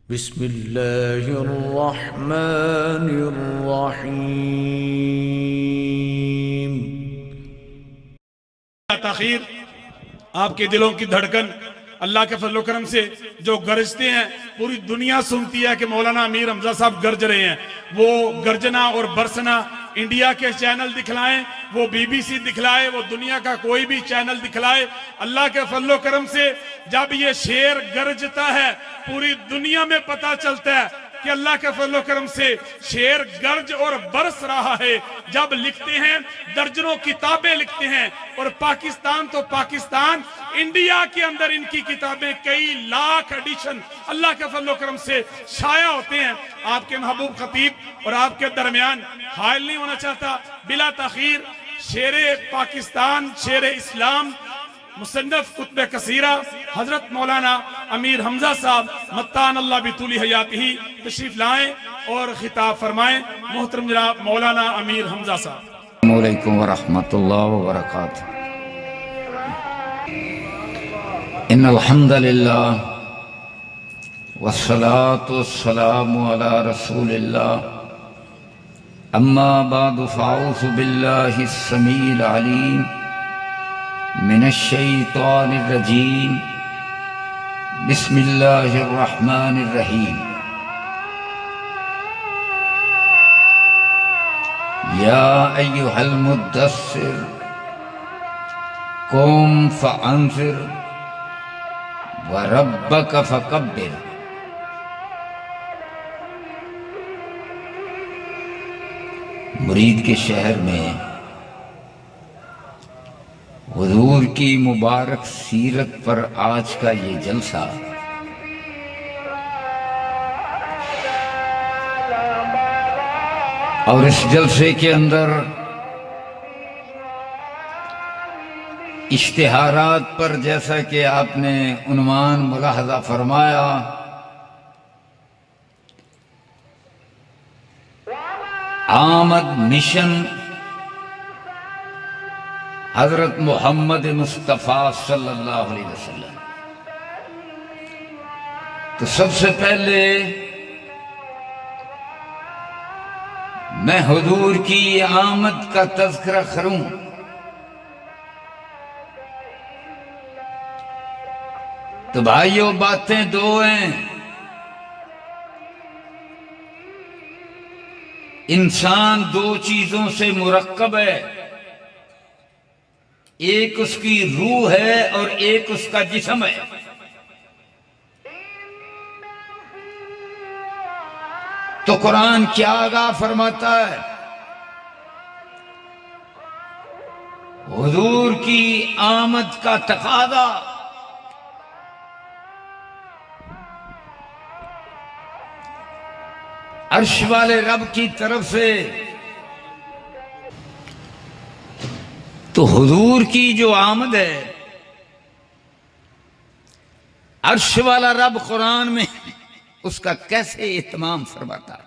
बिस्मिल्लाहिर्रहमानिर्रहीम। ताखीर आपके दिलों की धड़कन अल्लाह के फजल करम से जो गरजते हैं पूरी दुनिया सुनती है कि मौलाना अमीर हमजा साहब गरज रहे हैं। वो गर्जना और बरसना इंडिया के चैनल दिखलाएं, वो बीबीसी दिखलाए, वो दुनिया का कोई भी चैनल दिखलाए, अल्लाह के फजल करम से जब ये शेर गरजता है पूरी दुनिया में पता चलता है कि अल्लाह के फजल करम से शेर गर्ज और बरस रहा है। जब लिखते हैं दर्जनों किताबें लिखते हैं, और पाकिस्तान तो पाकिस्तान, इंडिया के अंदर इनकी किताबें कई लाख एडिशन अल्लाह के फजल करम से शाया होते हैं। आपके महबूब खतीब और आपके दरमियान हायल नहीं होना चाहता। बिला तखीर शेरे पाकिस्तान, शेरे इस्लाम, मुसन्नफ कुतुब कसीरा हजरत मौलाना अमीर हमजा साहब मत्तान अल्लाह बितूली हयातिही तशरीफ लाएं और खिताब फरमाएं। मोहतरम जनाब मौलाना अमीर हमजा साहब। अस्सलामु अलैकुम व रहमतुल्लाहि व बरकातुहू। इन्नल हम्दुलिल्लाह वस्सलातु वस्सलामु अला रसूलिल्लाह, अम्मा बअदु फ़अऊज़ु बिल्लाहिस समीइल अलीम मिनश शैतानिर रजीम। बिस्मिल्लाहिर रहमानिर रहीम। या अय्युहल मुद्दस्सिर कुम फ़अन्ज़िर व रब्बक फ़कब्बिर। मुरीद के शहर में हुजूर की मुबारक सीरत पर आज का ये जलसा और इस जलसे के अंदर इश्तिहारात पर जैसा कि आपने उन्वान मुलाहजा फरमाया, आमद मिशन हजरत मोहम्मद मुस्तफ़ा सल्लल्लाहु अलैहि वसल्लम। तो सबसे पहले मैं हुजूर की आमद का तज़किरा करूं तो भाइयों बातें दो हैं। इंसान दो चीजों से मुरक्कब है, एक उसकी रूह है और एक उसका जिस्म है। तो कुरान क्या आगाह फरमाता है? हुजूर की आमद का तकादा अर्श वाले रब की तरफ से। तो हुजूर की जो आमद है, अर्श वाला रब कुरान में उसका कैसे इत्माम फरमाता है?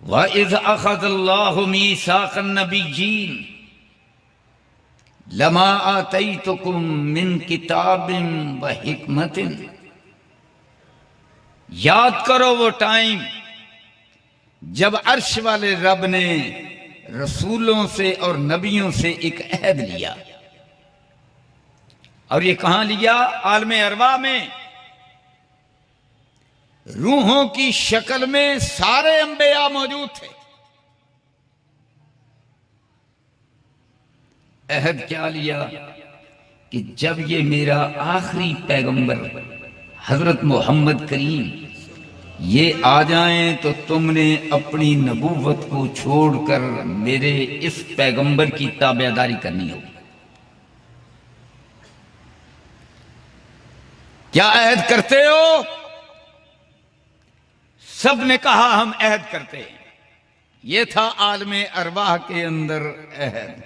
व इज़ अख़ज़ल्लाहु मीसाक़न नबिय्यीन लमा आतैतुकुम मिन किताबिन व हिकमतिन। याद करो वो टाइम जब अर्श वाले रब ने रसूलों से और नबियों से एक अहद लिया। और ये कहां लिया? आलमे अरवा में, रूहों की शक्ल में सारे अंबिया मौजूद थे। अहद क्या लिया कि जब ये मेरा आखिरी पैगंबर हजरत मोहम्मद करीम ये आ जाएं तो तुमने अपनी नबूवत को छोड़कर मेरे इस पैगंबर की ताबेदारी करनी होगी। क्या अहद करते हो? सब ने कहा हम अहद करते हैं। यह था आलमे अरवाह के अंदर अहद।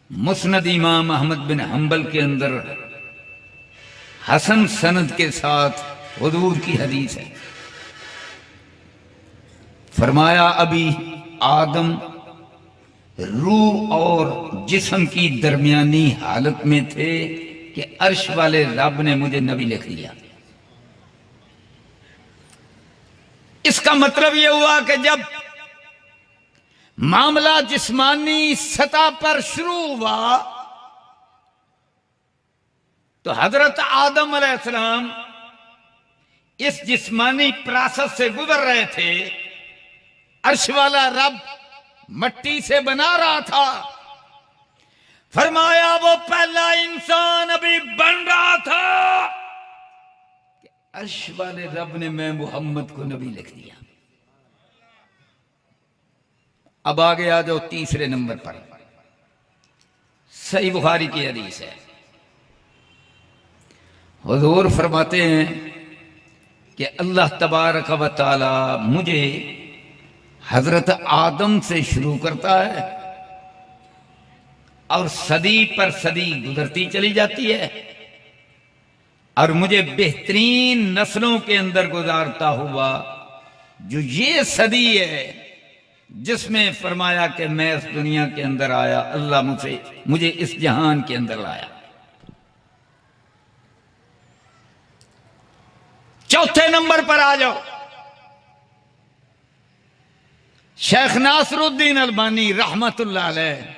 मुस्नद इमाम अहमद बिन हंबल के अंदर हसन सनद के साथ हुजूर की हदीस है। फरमाया अभी आदम रूह और जिस्म की दरमियानी हालत में थे कि अर्श वाले रब ने मुझे नबी लिख दिया। इसका मतलब यह हुआ कि जब मामला जिस्मानी सतह पर शुरू हुआ तो हजरत आदम अलैहिस्सलाम इस जिस्मानी प्रोसेस से गुजर रहे थे। अर्श वाला रब मट्टी से बना रहा था। फरमाया वो पहला इंसान अभी बन रहा था कि अर्श वाले रब ने मैं मोहम्मद को नबी लिख दिया। अब आगे आ जाओ तीसरे नंबर पर। सही बुखारी की हदीस है। हुजूर फरमाते हैं कि अल्लाह तबारक व तआला मुझे हजरत आदम से शुरू करता है और सदी पर सदी गुजरती चली जाती है और मुझे बेहतरीन नस्लों के अंदर गुजारता हुआ जो ये सदी है जिसमें फरमाया कि मैं इस दुनिया के अंदर आया, अल्लाह मुझे इस जहान के अंदर लाया। चौथे नंबर पर आ जाओ। शेख नासरुद्दीन अलबानी रहमतुल्लाह अलैह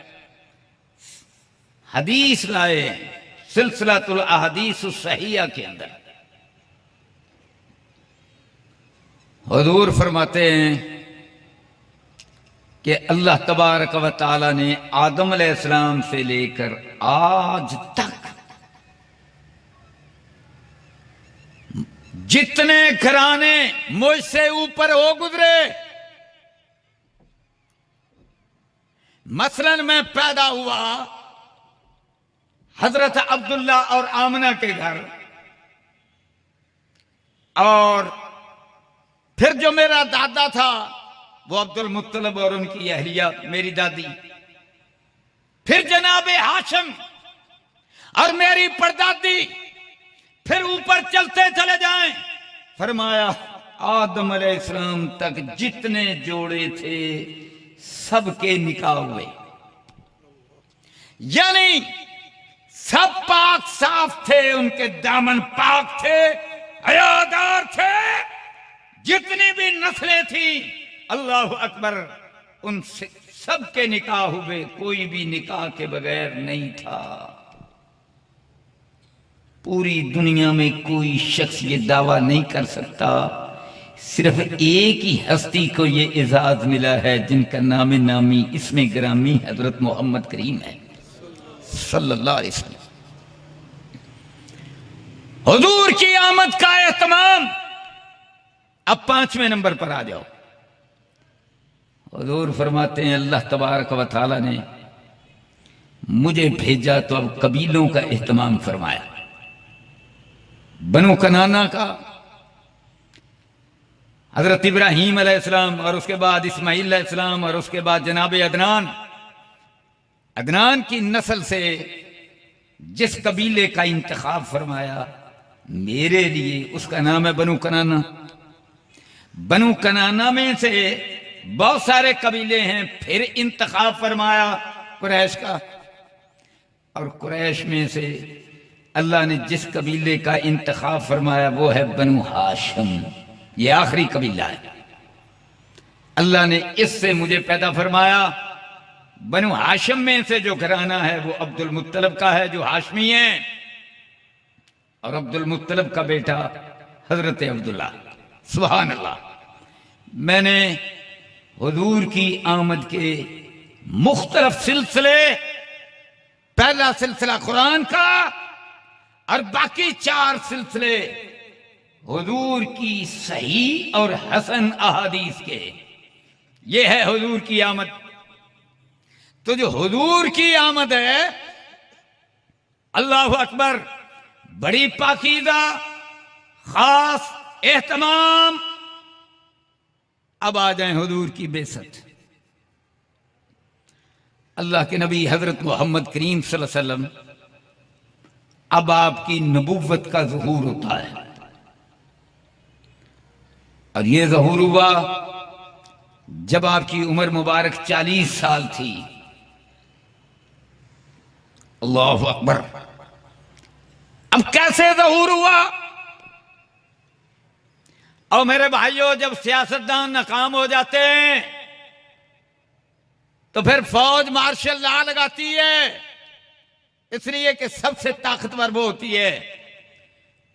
हदीस लाए सिलसिलातुल अहदीस सहीहा के अंदर। हुजूर फरमाते हैं कि अल्लाह तबारक व तआला ने आदम अलैहिस्सलाम से लेकर आज तक जितने घराने मुझसे ऊपर हो गुजरे, मसलन मैं पैदा हुआ हजरत अब्दुल्ला और आमना के घर, और फिर जो मेरा दादा था वो अब्दुल मुत्तलिब और उनकी अहलिया मेरी दादी, फिर जनाबे हाशिम और मेरी परदादी, फिर ऊपर चलते चले जाएं। फरमाया आदम अलैहिस्सलाम तक जितने जोड़े थे सबके निकाह हुए, यानी सब पाक साफ थे, उनके दामन पाक थे, हयादार थे। जितनी भी नस्लें थी अल्लाह अकबर, उन सबके निकाह हुए, कोई भी निकाह के बगैर नहीं था। पूरी दुनिया में कोई शख्स ये दावा नहीं कर सकता, सिर्फ एक ही हस्ती को ये एजाज मिला है जिनका नाम नामी इसमें ग्रामी हजरत मोहम्मद करीम है सल्लल्लाहु अलैहि वसल्लम। हुजूर की आमद का एहतमाम। अब पांचवें नंबर पर आ जाओ। हुजूर फरमाते हैं अल्लाह तबारक व तआला ने मुझे भेजा तो अब कबीलों का एहतमाम फरमाया। बनु कनाना का हजरत इब्राहीम अलैहिस्सलाम, और उसके बाद इस्माइल अलैहिस्सलाम, और उसके बाद जनाब अदनान। अदनान की नस्ल से जिस कबीले का इंतखाब फरमाया मेरे लिए, उसका नाम है बनु कनाना। बनु कनाना में से बहुत सारे कबीले हैं, फिर इंतखाब फरमाया कुरैश का, और कुरैश में से अल्लाह ने जिस कबीले का इंतखाब फरमाया वो है बनु हाशिम। ये आखिरी कबीला है। अल्लाह ने इससे मुझे पैदा फरमाया। बनु हाशिम में से जो घराना है वो अब्दुल मुत्तलिब का है, जो हाशमी है, और अब्दुल मुत्तलिब का बेटा हजरत अब्दुल्ला। सुभान अल्लाह। मैंने हुजूर की आमद के मुख्तलिफ सिलसिले, पहला सिलसिला कुरान का और बाकी 4 सिलसिले हुजूर की सही और हसन अहादीस के, ये है हुजूर की आमद। तो जो हुजूर की आमद है, अल्लाह अकबर, बड़ी पाकीज़ा, खास एहतमाम। अब आ जाए हुजूर की बेसत। अल्लाह के नबी हजरत मोहम्मद करीम सल्लल्लाहु अलैहि वसल्लम, अब आपकी नबुव्वत का ज़हूर होता है, और ये ज़हूर हुआ जब आपकी उम्र मुबारक 40 साल थी। अल्लाहु अकबर। अब कैसे ज़हूर हुआ? और मेरे भाइयों, जब सियासतदान नाकाम हो जाते हैं तो फिर फौज मार्शल लॉ लगाती है, इसलिए कि सबसे ताकतवर वो होती है।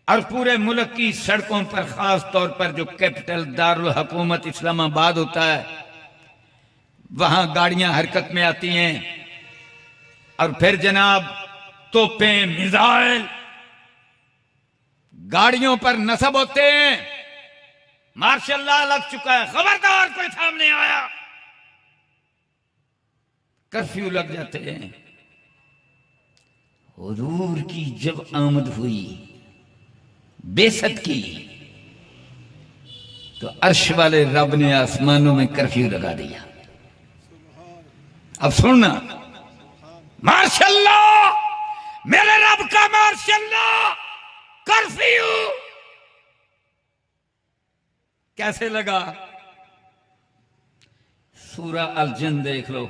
और पूरे मुल्क की सड़कों पर, खास तौर पर जो कैपिटल दारुल हुकूमत इस्लामाबाद होता है, वहां गाड़ियां हरकत में आती हैं और फिर जनाब तोपें, मिसाइल गाड़ियों पर नस्ब होते हैं। मार्शल लॉ लग चुका है, खबरदार कोई सामने आया, कर्फ्यू लग जाते हैं। हुजूर की जब आमद हुई बेसत की, तो अर्श वाले रब ने आसमानों में कर्फ्यू लगा दिया। अब सुनना, मार्शल लॉ, मेरे रब का मार्शल लॉ, कर्फ्यू कैसे लगा? सूरा अल जिन देख लो।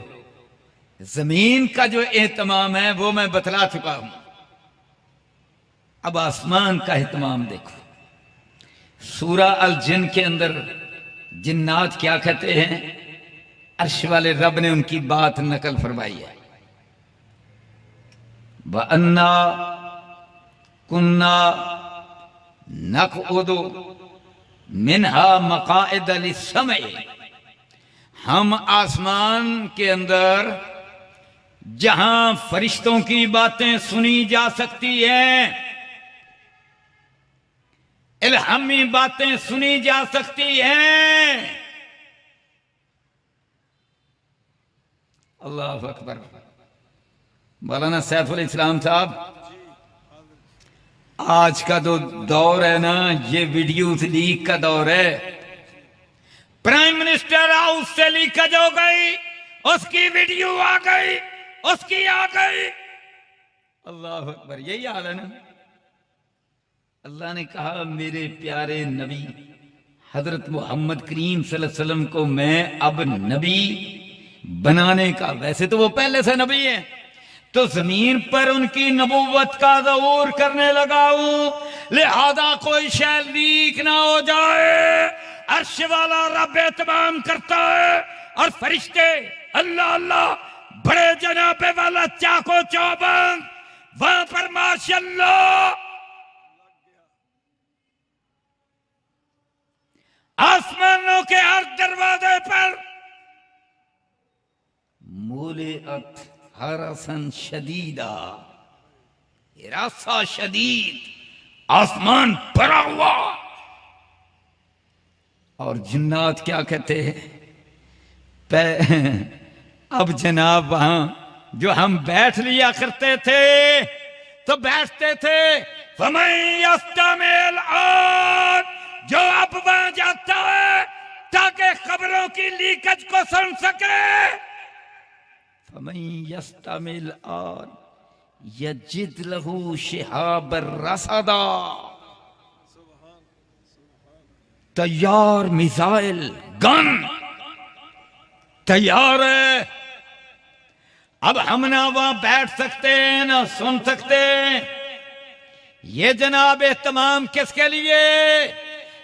जमीन का जो एहतमाम है वो मैं बतला चुका हूं, अब आसमान का एहतमाम देखो। सूरा अल जिन के अंदर जिन्नात क्या कहते हैं? अर्श वाले रब ने उनकी बात नकल फरमाई है। व अन्ना कुन्ना नक़उदु मिनहा मक़ाइद लिस्समअ, हम आसमान के अंदर जहां फरिश्तों की बातें सुनी जा सकती हैं, इल्हामी बातें सुनी जा सकती हैं। अल्लाह अकबर। मौलाना सैफुल इस्लाम साहब, आज का जो दौर है ना, ये वीडियोस लीक का दौर है। प्राइम मिनिस्टर हाउस से लीकेज हो गई, उसकी वीडियो आ गई, उसकी आ गई। अल्लाह अकबर, यही हाल है ना। अल्लाह ने कहा मेरे प्यारे नबी हजरत मोहम्मद करीम सल्लल्लाहु अलैहि वसल्लम को मैं अब नबी बनाने का, वैसे तो वो पहले से नबी है, तो जमीन पर उनकी नबूवत का ज़हूर करने लगा हूं, लिहाजा कोई शय लीक ना हो जाए। अर्श वाला रब एहतमाम करता है और फरिश्ते अल्लाह अल्लाह, बड़े जनाबे वाला चाको चौबंद, वहां पर माशाअल्लाह आसमानों के हर दरवाजे पर मूलिअत हरसन शदीदा, हिरासा शदीद, आसमान भरा हुआ। और जिन्नात क्या कहते हैं? अब जनाब वहां जो हम बैठ लिया करते थे, तो बैठते थे फमन यस्तमिल आन, जो अब वहां जाता है ताकि खबरों की लीकेज को सुन सके। फमन यस्तमिल आन यजिद लहू शिहाबर रसदा, तैयार मिसाइल गन तैयार है। अब हम ना वहां बैठ सकते हैं ना सुन सकते हैं। ये जनाब एहतमाम किसके लिए?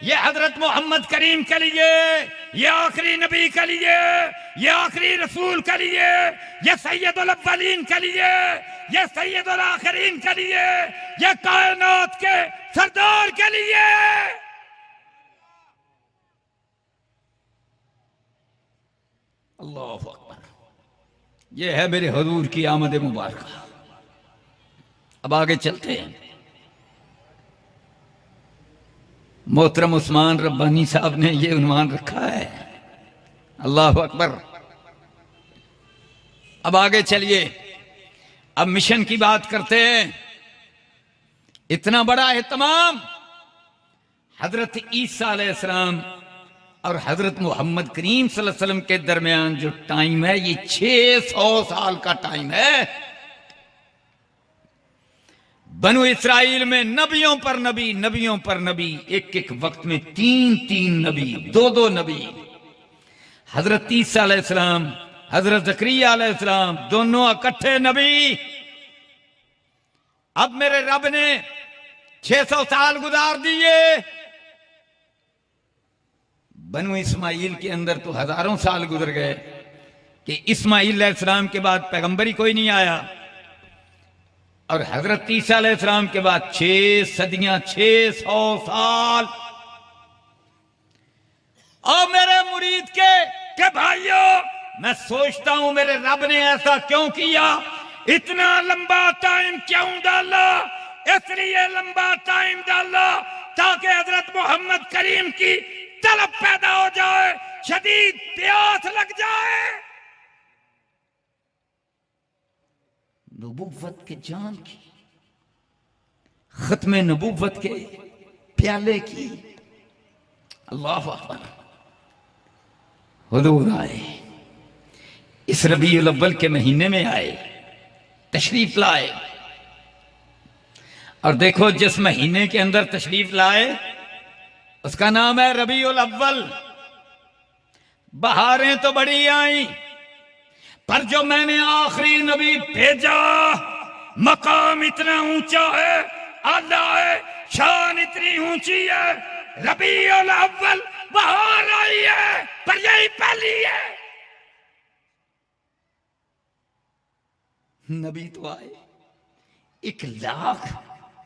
ये हजरत मोहम्मद करीम के लिए, ये आखिरी नबी के लिए, ये आखिरी रसूल के लिए, ये सैयदुल अव्वलीन के लिए, ये सैयदुल आखिरीन के लिए, ये कायनात के सरदार के लिए। अल्लाह अकबर। ये है मेरे हुजूर की आमद मुबारक। अब आगे चलते हैं। मोहतरम उस्मान रब्बानी साहब ने ये उन्वान रखा है। अल्लाह अकबर। अब आगे चलिए, अब मिशन की बात करते हैं। इतना बड़ा एहतमाम हजरत ईसा अलैहिस्सलाम और हजरत मोहम्मद करीम सल्लल्लाहु अलैहि वसल्लम के दरमियान जो टाइम है, ये 600 साल का टाइम है। बनु इस्राइल में नबियों पर नबी, नबियों पर नबी, एक एक वक्त में 3-3 नबी, 2-2 नबी। हजरत ईसा अलैहिस्सलाम, हजरत ज़करिया अलैहिस्सलाम, दोनों इकट्ठे नबी। अब मेरे रब ने 600 साल गुजार दिए। बनु इस्माइल के अंदर तो हजारों साल गुजर गए कि इस्माइल अलैहिस्सलाम के बाद पैगंबरी कोई नहीं आया, और हजरत ईसा अलैहिस्सलाम के बाद 6 सदियां, 600 साल। और मेरे मुरीद के भाइयों, मैं सोचता हूं मेरे रब ने ऐसा क्यों किया, इतना लंबा टाइम क्यों डाला? इसलिए लंबा टाइम डाला ताकि हजरत मोहम्मद करीम की तलब पैदा हो जाए, शदीद प्यास लग जाए, नबूवत के जाम की, खत्मे नबूवत के प्याले की। अल्लाह अकबर। हुजूर आए, इस रबीउल अव्वल के महीने में आए, तशरीफ लाए। और देखो जिस महीने के अंदर तशरीफ लाए उसका नाम है रबीउल अव्वल। बहारें तो बड़ी आई, पर जो मैंने आखिरी नबी भेजा, मकाम इतना ऊंचा है, आला है, शान इतनी ऊंची है। रबीउल अव्वल बहार आई है, पर यही पहली है। नबी तो आए, 1 लाख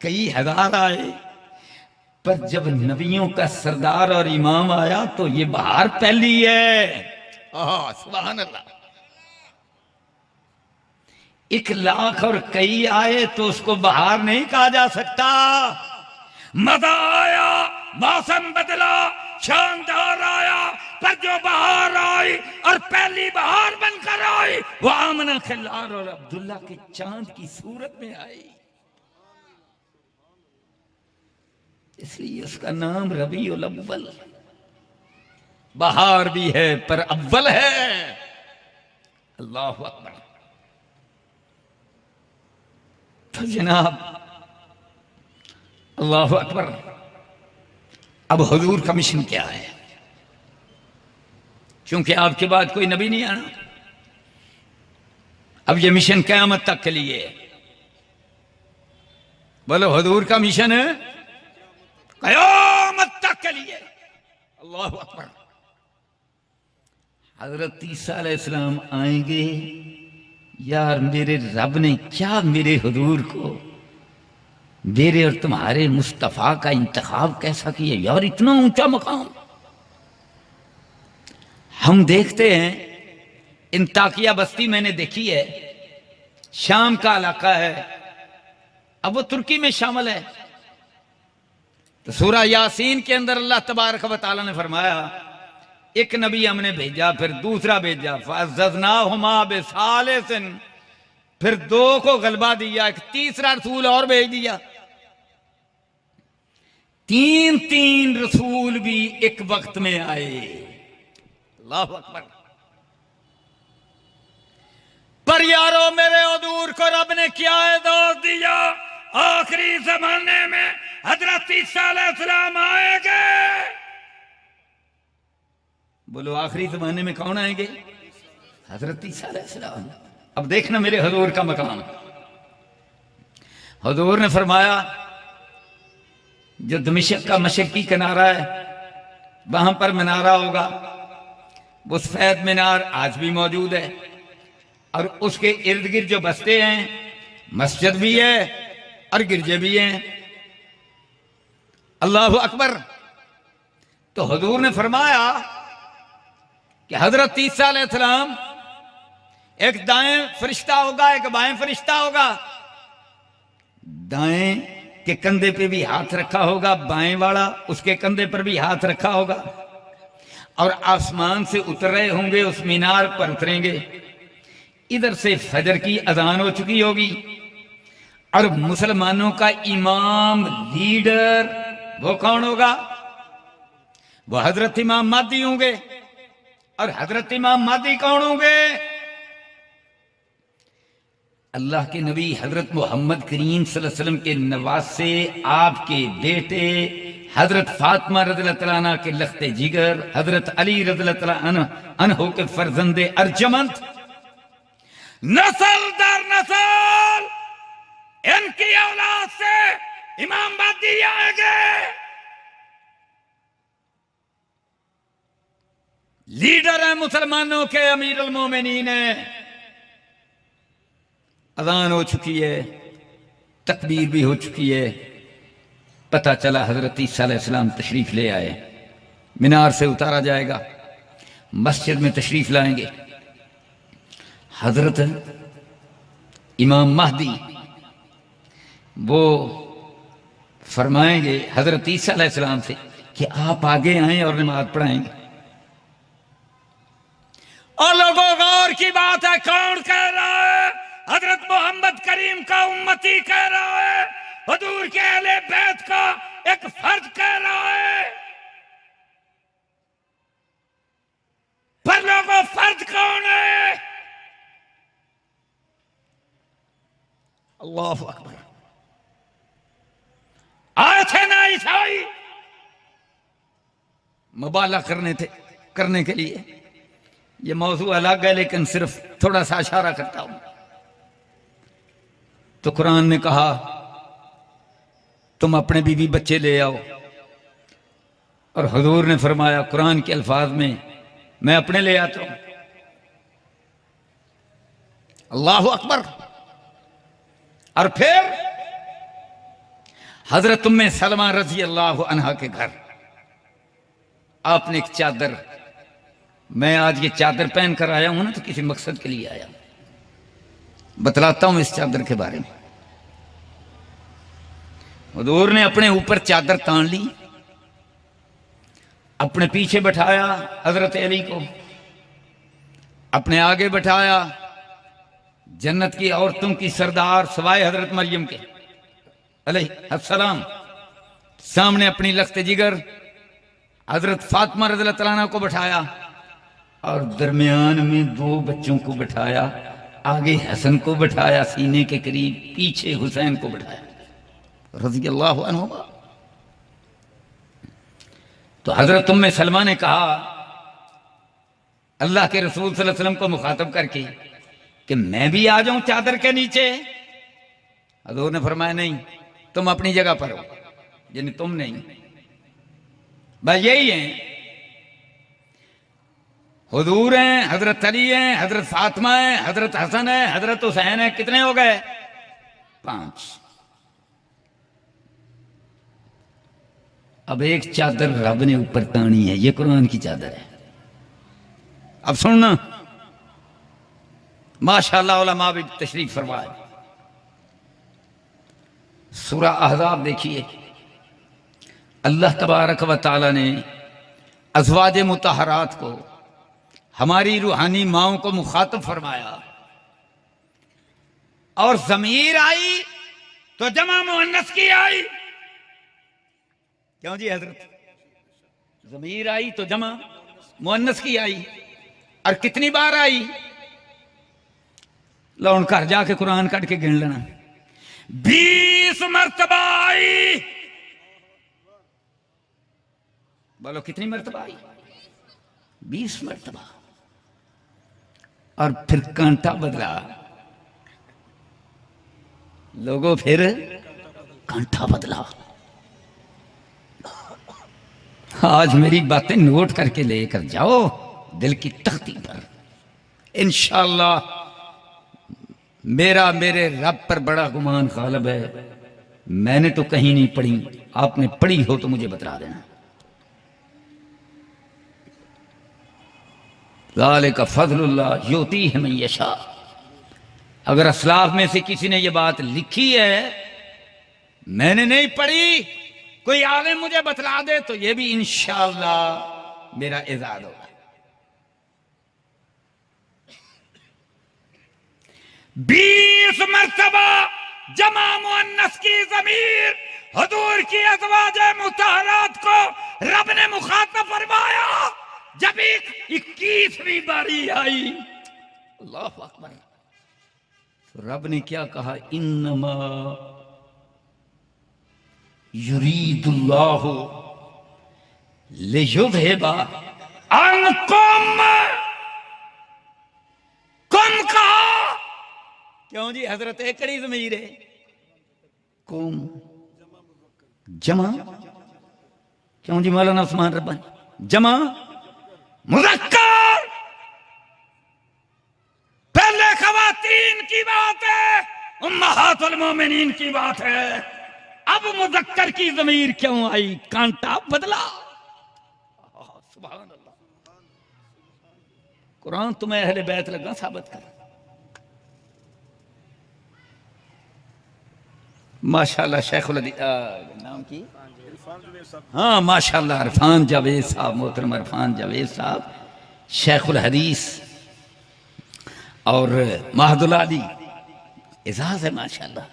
कई हजार आए, पर जब नबियों का सरदार और इमाम आया तो ये बहार पहली है। सुभान अल्लाह। 1 लाख और कई आए तो उसको बहार नहीं कहा जा सकता। मजा आया, मौसम बदला, शानदार आया, पर जो बहार आई और पहली बहार बनकर आई वो आमना खिलार और अब्दुल्ला के चांद की सूरत में आई। इसलिए उसका नाम रबीउल अव्वल। बहार भी है पर अव्वल है। अल्लाह अकबर। तो जनाब अल्लाह अकबर, अब हुजूर का मिशन क्या है? क्योंकि आपके बाद कोई नबी नहीं आना, अब ये मिशन क़यामत तक के लिए। बोलो हुजूर का मिशन है क़यामत तक के लिए। अल्लाह अकबर। हजरत ईसा अलैहिस्सलाम आएंगे। यार मेरे रब ने क्या मेरे हुजूर को, मेरे और तुम्हारे मुस्तफा का इंतखाब कैसा किया यार, इतना ऊंचा मकाम। हम देखते हैं इंताकिया बस्ती मैंने देखी है, शाम का इलाका है, अब वो तुर्की में शामिल है। तो सूरह यासीन के अंदर अल्लाह तबारक व तआला ने फरमाया, एक नबी हमने भेजा, फिर दूसरा भेजा, फअज़्ज़ज़नाहुमा बिसालिसिन, फिर 2 को गलबा दिया, एक तीसरा रसूल और भेज दिया। 3 रसूल भी एक वक्त में आए। अल्लाह अकबर। पर यारो मेरे हुजूर को रब ने क्या एजाज़ दिया, आखिरी जमाने में हजरत ईसा अलैहिस्सलाम आएंगे। बोलो आखिरी जमाने में कौन आएंगे? हजरत ईसा अलैहिस्सलाम। अब देखना मेरे हुजूर का मकाम। हुजूर ने फरमाया जो दमिश्क का मशरकी किनारा है वहां पर मीनारा होगा, वो सफेद मीनार आज भी मौजूद है, और उसके इर्द गिर्द जो बस्ते हैं, मस्जिद भी है और गिरजे भी हैं। अल्लाह अकबर। तो हुजूर ने फरमाया कि हजरत ईसा अलैहिस्सलाम, एक दाएं फरिश्ता होगा, एक बाएं फरिश्ता होगा। दाएं के कंधे पे भी हाथ रखा होगा, बाएं वाला उसके कंधे पर भी हाथ रखा होगा, और आसमान से उतर रहे होंगे, उस मीनार पर उतरेंगे। इधर से फजर की अजान हो चुकी होगी, और मुसलमानों का इमाम, लीडर वो कौन होगा? वो हजरत इमाम महदी होंगे। और हजरत इमाम महदी कौन होंगे? अल्लाह के नबी हजरत मोहम्मद करीम सल्लल्लाहु अलैहि वसल्लम के नवासे, आपके बेटे हजरत फातिमा रज़ियल्लाहु तआला अन्हा के लख्ते जिगर, हजरत अली रज़ियल्लाहु तआला अन्हु के फर्जंदे अर्जमंद, नस्ल दर नस्ल इनकी औलाद से इमाम महदी महदी आएंगे, लीडर है मुसलमानों के, अमीर उल मोमिनीन है। अजान हो चुकी है, तकबीर भी हो चुकी है। पता चला हजरत ईसा अलैहिस्सलाम तशरीफ ले आए, मीनार से उतारा जाएगा, मस्जिद में तशरीफ लाएंगे। हजरत इमाम महदी वो फरमाएंगे हजरत ईसा अलैहिस्सलाम से कि आप आगे आए और नमाज पढ़ाएंगे। और लोगों गौर की बात है, कौन कह रहा है? हजरत मोहम्मद करीम का उम्मती कह रहा है, हुजूर के अहले बैत का एक फर्द कह रहा है। पर लोगों, फर्द कौन है? अल्लाह अकबर। आए थे ना ईसाई मुबाला करने के लिए। ये मौजू अलग है, लेकिन सिर्फ थोड़ा सा इशारा करता हूं। तो कुरान ने कहा तुम अपने बीवी बच्चे ले आओ, और हुजूर ने फरमाया कुरान के अल्फाज में, मैं अपने ले आता हूं। अल्लाह अकबर। और फिर हजरत उम्मे सलमा रजी अल्लाह अन्हा के घर आपने एक चादर, मैं आज ये चादर पहन कर आया हूं ना तो किसी मकसद के लिए आया हूं, बतलाता हूं इस चादर के बारे में। हुजूर ने अपने ऊपर चादर तान ली, अपने पीछे बैठाया हजरत अली को, अपने आगे बैठाया जन्नत की औरतों की सरदार सवाए हजरत मरियम के अलैहिस्सलाम, सामने अपनी लख्त जिगर हजरत फातिमा रज़ियल्लाहु तआला को बैठाया, और दरमियान में दो बच्चों को बैठाया, आगे हसन को बैठाया सीने के करीब, पीछे हुसैन को बैठाया रज़ी अल्लाह अन्हुमा। तो हजरत उम्मे सलमा ने कहा अल्लाह के रसूल सल्लल्लाहु अलैहि वसल्लम को मुखातब करके कि मैं भी आ जाऊं चादर के नीचे। हजूर ने फरमाया नहीं, तुम अपनी जगह पर हो, यानी तुम नहीं, बस यही है। हुजूर हैं, हजरत अली हैं, हजरत फातिमा है, हजरत हसन है, हजरत हुसैन है, कितने हो गए? 5। अब एक चादर रब ने ऊपर तानी है, ये कुरान की चादर है। अब सुनना, माशाअल्लाह उलमा भी तशरीफ फरमाए। सूरा अहज़ाब देखिए, अल्लाह तबारक व तआला ने अज़वाज मुतहरात को, हमारी रूहानी माओं को मुखातब फरमाया, और ज़मीर आई तो जमा मुअन्नस की आई। क्यों जी हजरत? ज़मीर आई तो जमा मुअन्नस की आई, और कितनी बार आई? लो घर जाके कुरान कट के गिन लेना, 20 मरतबा आई। बोलो कितनी मरतबा आई? 20 मरतबा। और फिर कांटा बदला, लोगों फिर कांटा बदला। आज मेरी बातें नोट करके लेकर जाओ दिल की तख्ती पर, इंशाअल्लाह। मेरे रब पर बड़ा गुमान गालिब है। मैंने तो कहीं नहीं पढ़ी, आपने पढ़ी हो तो मुझे बता देना। ज़ालिका फ़ज़्लुल्लाह युतीहि मन यशा। अगर असलाफ में से किसी ने यह बात लिखी है, मैंने नहीं पढ़ी, कोई आलिम मुझे बतला दे तो यह भी इंशाअल्लाह मेरा एजाज़ होगा। 20 मरतबा जमा मुअन्नस की ज़मीर हुजूर की अज़वाजे मुतहरात को रब ने मुखातब फरमाया। जब 21वीं बारी आई, अल्लाहु अकबर, तो रब ने क्या कहा? इन्नमा युरीदुल्लाहु लियुज़हिबा अन्कुम। कुम कहा, क्यों जी हजरत? एकड़ी ज़मीर है, कुम जमा क्यों जी मौलाना उस्मान रब्बानी? जमा मुज़क्कर पहले खवातीन की बात है, उम्महातुल मोमिनीन की बात है। अब मुज़क्कर की ज़मीर क्यों आई? कांटा बदला। सुभान अल्लाह। कुरान तुम्हें अहले बैत लगा साबित कर। माशाल्लाह शेखुल नाम की, हाँ माशाल्लाह इरफान जावेद साहब, मोहतरम इरफान जावेद साहब शेखुल हदीस और महदुल अली एजाज है माशाल्लाह।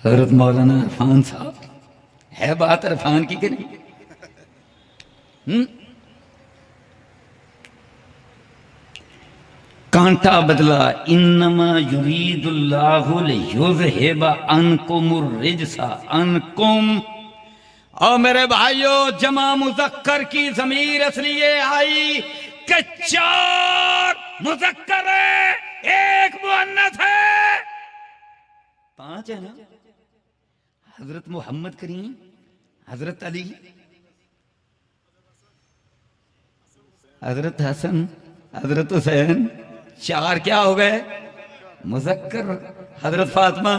हजरत मौलाना इरफान साहब, है बात इरफान की कि नहीं? कांटा बदला। इन्नमा युरीदुल्लाहु लियुज़हिबा अन्कुमुर रिजसा अन्कुम। और मेरे भाइयों, जमा मुज़क्कर की ज़मीर इसलिए आई कि 4 मुज़क्कर है, 1 मुअन्नस है। 5 है ना? हजरत मोहम्मद करीम, हजरत अली, हजरत हसन, हजरत हुसैन, 4 क्या हो गए? मुज़क्कर। हजरत फातिमा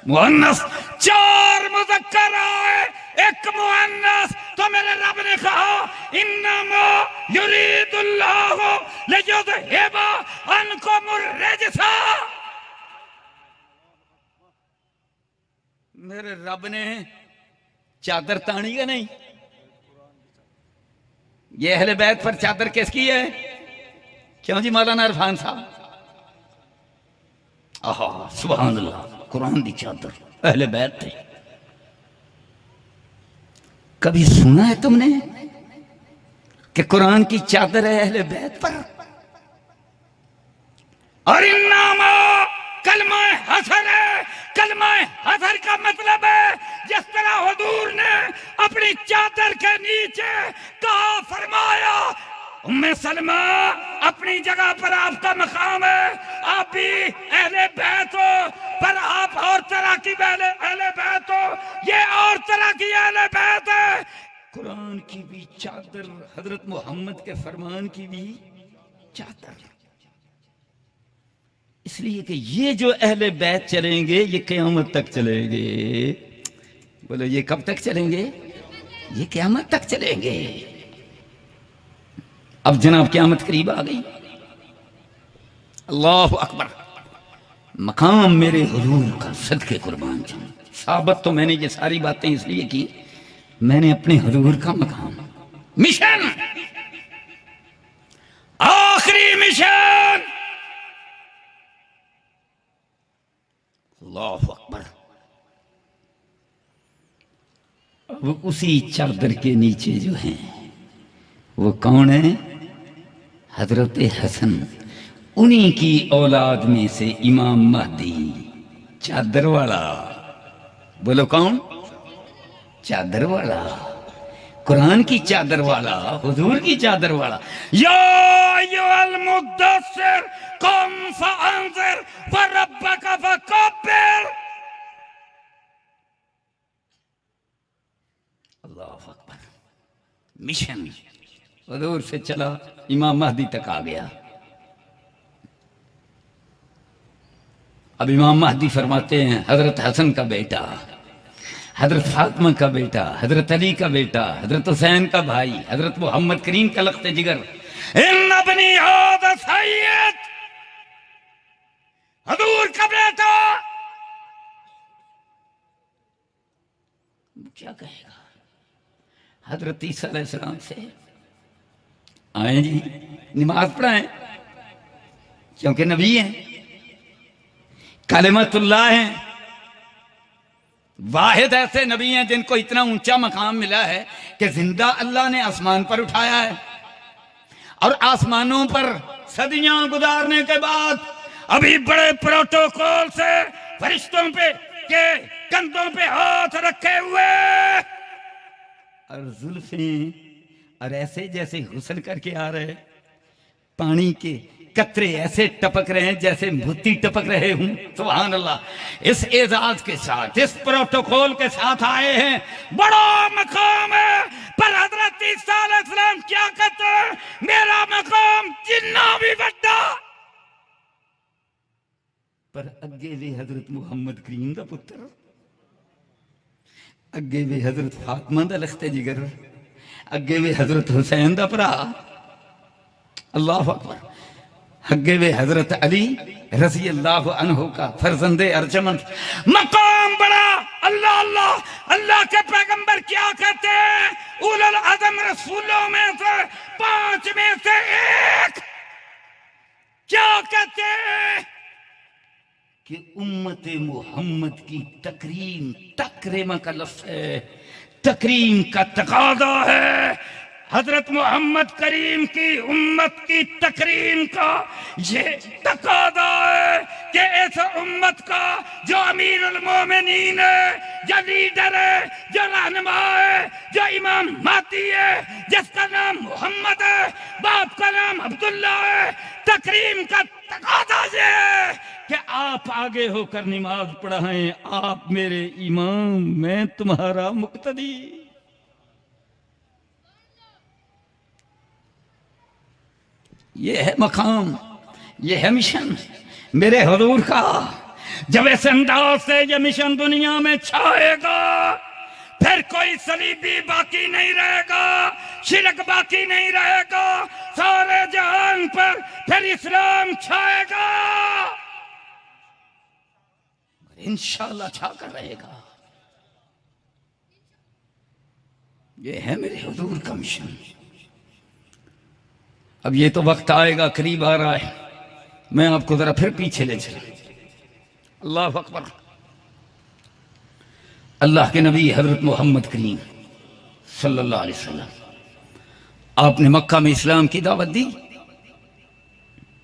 मुअन्नस। 4 मुज़क्कर आए, 1 मुअन्नस। तो मेरे रब ने कहा इन्नमा युरीदुल्लाहु लियुज़हिबा अन्कुमुर रिजसा। मेरे रब ने चादर तानी है नहीं? ये अहले बैत पर चादर किसकी है? क्यों जी मौलाना इरफान साहब? आहा सुभान अल्लाह, कुरान दी चादर अहले बैत थे। कभी सुना है तुमने कि कुरान की चादर है अहले बैत पर? और इन्नामा कलमा हसर है। कलमा हसर का मतलब है जिस तरह हुजूर ने अपनी चादर के नीचे कहा फरमाया, उम्मे सलमा अपनी जगह पर आपका मकाम है, आप भी अहले बैत हो, पर आप और तरह की अहले बैत हो, ये और तरह की अहले बैत है। कुरान की भी चादर, हजरत मोहम्मद के फरमान की भी चादर। इसलिए कि ये जो अहले बैत चलेंगे ये क़यामत तक चलेंगे। बोलो ये कब तक चलेंगे? ये क़यामत तक चलेंगे। अब जनाब क़यामत करीब आ गई। अल्लाह अकबर। मकाम मेरे हुजूर का सदके कुर्बान जाऊं। साबित तो मैंने ये सारी बातें इसलिए की, मैंने अपने हुजूर का मकाम, मिशन, आखिरी मिशन। अल्लाह अकबर। अब उसी चादर के नीचे जो है वो कौन है? हजरत हसन, उन्हीं की औलाद में से इमाम महदी, चादर वाला। बोलो कौन? चादर वाला, कुरान की चादर वाला, हुजूर की चादर वाला। या अय्युहल मुद्दस्सिर कुम फअंज़िर व रब्बक फकब्बिर। अल्लाह अकबर। मिशन हुजूर से चला, इमाम महदी तक आ गया। अब इमाम महदी फरमाते हैं हजरत हसन का बेटा, हजरत फातिमा का बेटा, हजरत अली का बेटा, हजरत हुसैन का भाई, हजरत मोहम्मद करीम का लख्त जिगर, इन अपनी हादा सैयद, हुजूर का बेटा। क्या कहेगा? हजरत ईसा अलैहिस्सलाम से आए जी, नमाज पढ़ाएं, क्योंकि नबी हैं, कलिमतुल्लाह हैं, वाहिद ऐसे नबी हैं जिनको इतना ऊंचा मकाम मिला है कि जिंदा अल्लाह ने आसमान पर उठाया है, और आसमानों पर सदियां गुजारने के बाद अभी बड़े प्रोटोकॉल से फरिश्तों पे के कंधों पे हाथ रखे हुए और जुल्फें और ऐसे जैसे हुस्न करके आ रहे, पानी के कतरे ऐसे टपक रहे हैं जैसे मोती टपक रहे हूं। सुभान अल्लाह। इस एजाज के साथ, इस प्रोटोकॉल के साथ आए हैं, बड़ा मकाम है। पर हजरत ईसा अलैहिस्सलाम क्या कहते हैं, मेरा मकाम जिन्ना भी बड़ा, पर अगे वे हजरत मुहम्मद करीम का पुत्र, अगे वे हजरत फातिमा दा लखते जिगर, अगे वे हजरत हुसैन दा भरा, अल्लाह अकबर, अगे वे हजरत अली रजी अल्लाह अन्हु का फरजंदे अर्जमंद। मकाम बड़ा। अल्लाह अल्लाह। अल्लाह के पैगंबर क्या कहते हैं, उलुल अज़म रसूलों में से 5 में से एक क्या कहते हैं कि उम्मत मोहम्मद की तकरीम, तकरीम का लफ्ज़ है, तकरीम का तकादा है। हजरत मोहम्मद करीम की उम्मत की तकरीम का ये तकादा है कि इस उम्मत का जो अमीरुल मोमिनीन है, जो लीडर है, जो रहनुमा है, जो इमाम महदी है, जिसका नाम मोहम्मद है, बाप का नाम अब्दुल्ला है, तकरीम का तकादा ये है कि आप आगे होकर नमाज पढ़ाएं, आप मेरे इमाम, मैं तुम्हारा मुक्तदी। ये है मकाम, ये है मिशन मेरे हुजूर का। जब इस अंदाज से ये मिशन दुनिया में छाएगा, फिर कोई सलीबी बाकी नहीं रहेगा, शिरक बाकी नहीं रहेगा, सारे जहान पर फिर इस्लाम छाएगा, इंशाअल्लाह छाकर रहेगा। ये है मेरे हुजूर का मिशन। अब ये तो वक्त आएगा, करीब आ रहा है, मैं आपको जरा फिर पीछे ले चला। अल्लाह अकबर। अल्लाह के नबी हजरत मोहम्मद करीम सल्लल्लाहु अलैहि वसल्लम, आपने मक्का में इस्लाम की दावत दी,